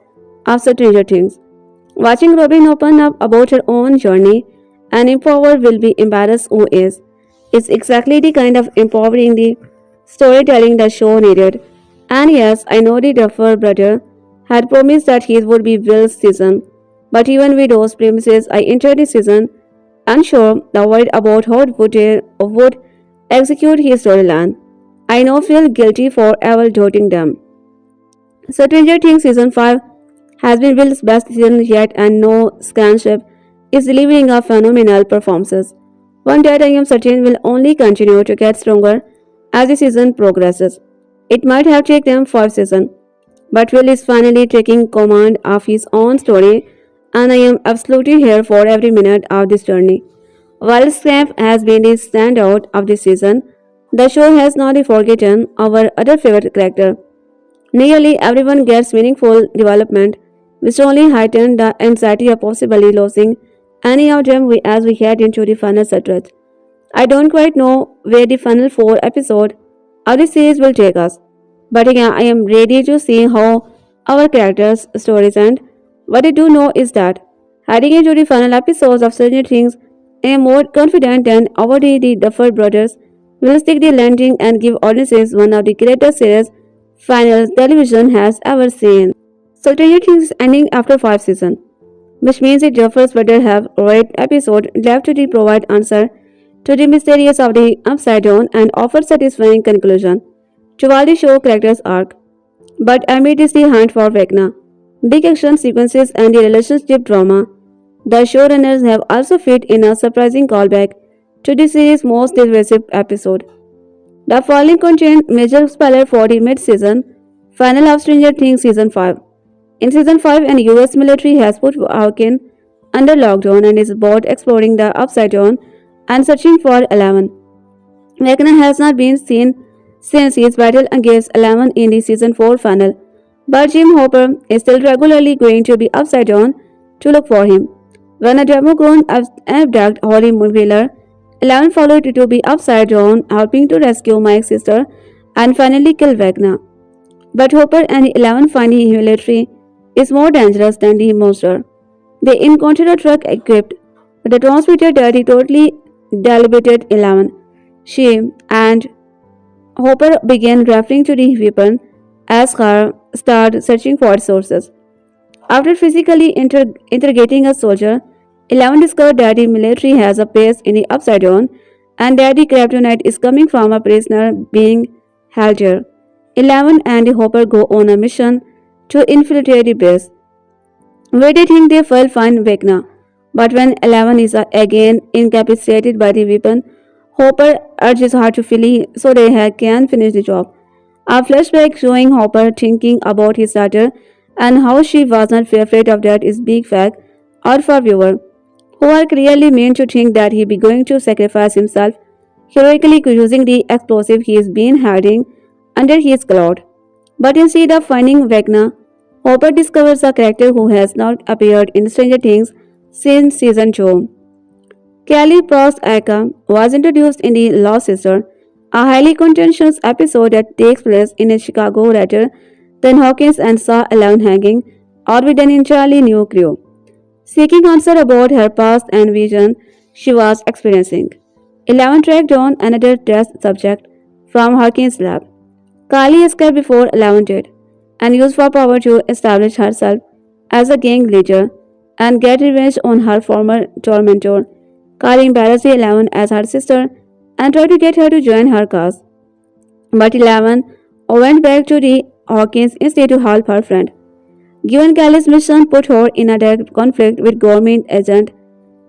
of Stranger Things. Watching Robin open up about her own journey and empower Will be embarrassed who is exactly the kind of empowering the storytelling the show needed. And yes, I know the Duffer brother had promised that his would be Will's season, but even with those premises, I entered the season unsure, worried about how would execute his storyline. I now feel guilty for ever doubting them. Stranger Things Season 5 has been Will's best season yet, and no scanship is delivering a phenomenal performances. One that I am certain will only continue to get stronger as the season progresses. It might have taken them 5 seasons, but Will is finally taking command of his own story, and I am absolutely here for every minute of this journey. While Scamp has been the standout of this season, the show has not forgotten our other favorite character. Nearly everyone gets meaningful development, which only heightened the anxiety of possibly losing any of them as we head into the final stretch. I don't quite know where the final 4 episodes of the series will take us, but again, I am ready to see how our characters' stories end. What I do know is that heading into the final episodes of Stranger Things, I am more confident than already the Duffer brothers will stick the landing and give audiences one of the greatest series finals television has ever seen. Stranger Things is ending after 5 seasons, which means the Duffers better have 8 episodes left to provide answer to the mysteries of the Upside Down and offer satisfying conclusion to all the show characters' arc. But amid is the hunt for Vecna, big action sequences and the relationship drama, the showrunners have also fit in a surprising callback to the series' most divisive episode. The following contained major spoiler for the mid-season final of Stranger Things Season 5. In Season 5, an US military has put Hawkins under lockdown and is both exploring the Upside Down and searching for Eleven. Vecna has not been seen since his battle against Eleven in the Season 4 final, but Jim Hopper is still regularly going to be Upside Down to look for him. When a Demogorgon abducted Holly Wheeler, Eleven followed to be Upside Down, helping to rescue Mike's sister and finally kill Vecna. But Hopper and Eleven find the military is more dangerous than the monster. They encounter a truck equipped with a transmitter that totally deliberated Eleven. She and Hopper began referring to the weapon as her started searching for sources. After physically interrogating a soldier, Eleven discovered that the military has a base in the Upside Down and that the kryptonite is coming from a prisoner being held here. Eleven and Hopper go on a mission to infiltrate the base, where they think they will find Vecna. But when Eleven is again incapacitated by the weapon, Hopper urges her to flee so they can finish the job. A flashback showing Hopper thinking about his daughter and how she was not afraid of that is big fact out for viewer, who are clearly meant to think that he be going to sacrifice himself, heroically using the explosive he is been hiding under his cloud. But instead of finding Vecna, Hopper discovers a character who has not appeared in Stranger Things since season 2. Kelly Prost Aka was introduced in The Lost Sister, a highly contentious episode that takes place in Chicago rather than Hawkins and saw Eleven hanging out with an entirely new crew, seeking answer about her past and vision she was experiencing. Eleven tracked down another test subject from Hawkins' lab. Kali escaped before Eleven did, and used her power to establish herself as a gang leader and get revenge on her former tormentor. Kali embarrassed Eleven as her sister and tried to get her to join her cause. But Eleven went back to the Hawkins instead to help her friend. Given Kelly's mission put her in a direct conflict with government agent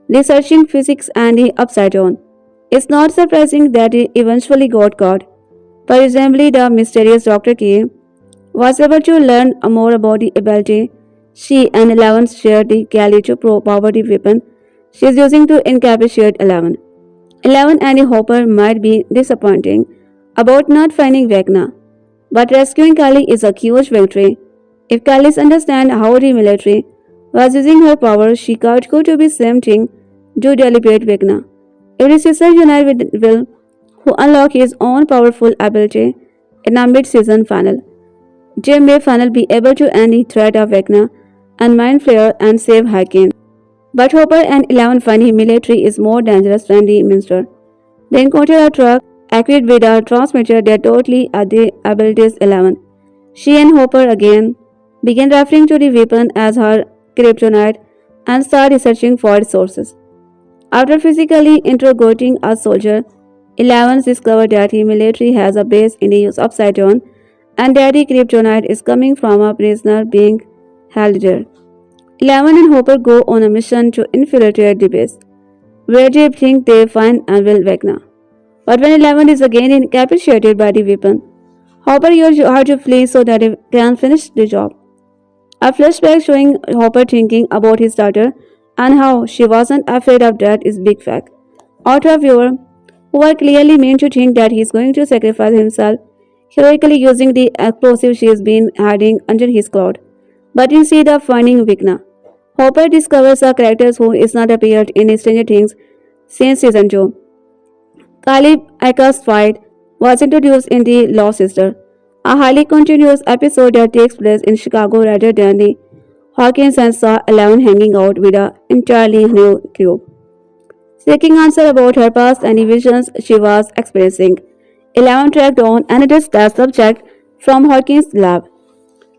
researching physics and the upside down. It's not surprising that he eventually got caught. Presumably, the mysterious Dr. K was able to learn more about the ability she and Eleven shared the Kelly to power the weapon she is using to incapacitate Eleven. Eleven and the Hopper might be disappointing about not finding Vecna, but rescuing Kelly is a huge victory. If Kelly understands how the military was using her power, she could go to be same thing to deliberate Vecna. If the sisters unite with Will, who unlock his own powerful ability in a mid-season final, Jim may finally be able to end the threat of Vecna and Mind Flayer and save Hawkins. But Hopper and Eleven find the military is more dangerous than the Minster. They encounter a truck equipped with a transmitter that totally the abilities 11. She and Hopper again begin referring to the weapon as her kryptonite and start researching for its sources. After physically interrogating a soldier, Eleven discovers that the military has a base in the upside down and that the kryptonite is coming from a prisoner being held there. Eleven and Hopper go on a mission to infiltrate the base, where they think they find Will Vecna. But when Eleven is again incapacitated by the weapon, Hopper urges her to flee so that he can finish the job. A flashback showing Hopper thinking about his daughter and how she wasn't afraid of death is big fact. Author viewer who are clearly meant to think that he is going to sacrifice himself, heroically using the explosive she has been hiding under his cloud. But instead of finding Vecna, Hopper discovers a character who is not appeared in Stranger Things since season 2. Caleb Aka's fight was introduced in The Lost Sister, a highly continuous episode that takes place in Chicago rather than the Hawkins and saw 11 hanging out with an entirely new crew. Seeking answer about her past and the visions she was experiencing, 11 tracked down another test subject from Hawkins' lab.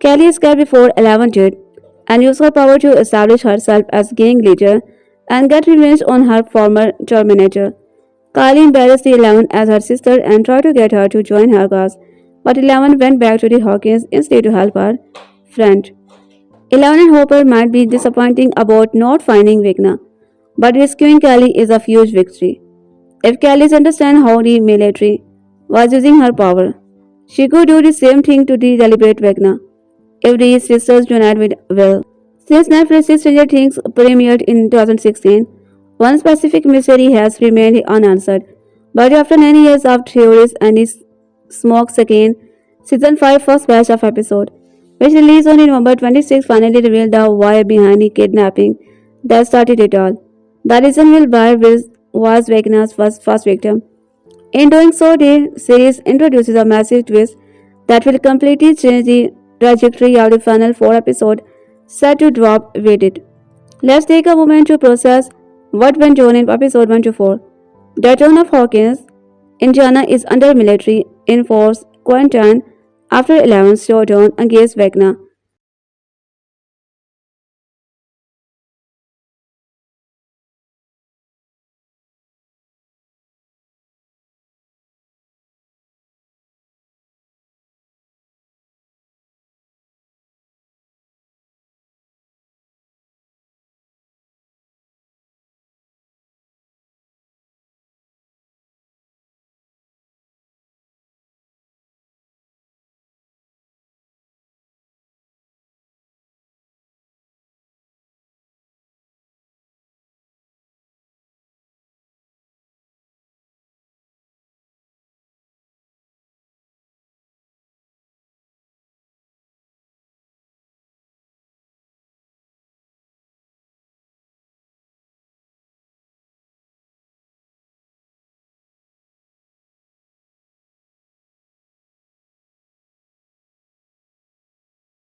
Kelly escaped before 11 did and used her power to establish herself as gang leader and get revenge on her former Terminator. Carly embarrassed the 11 as her sister and tried to get her to join her cause, but 11 went back to the Hawkins instead to help her friend. 11 and Hopper might be disappointing about not finding Vecna, but rescuing Kelly is a huge victory. If Kelly understands how the military was using her power, she could do the same thing to the deliberate Vecna. If the sisters unite with Will. Since Netflix's Stranger Things premiered in 2016, one specific mystery has remained unanswered. But after 9 years of theories and its smoke second, season 5 first batch of episode, which released on November 26, finally revealed the why behind the kidnapping that started it all. The reason Will Byers was Vecna's first victim. In doing so, the series introduces a massive twist that will completely change the trajectory of the final 4 episodes set to drop with it. Let's take a moment to process what went on in episode 1 to 4. The town of Hawkins, Indiana is under military enforced quarantine after 11's showdown against Vecna.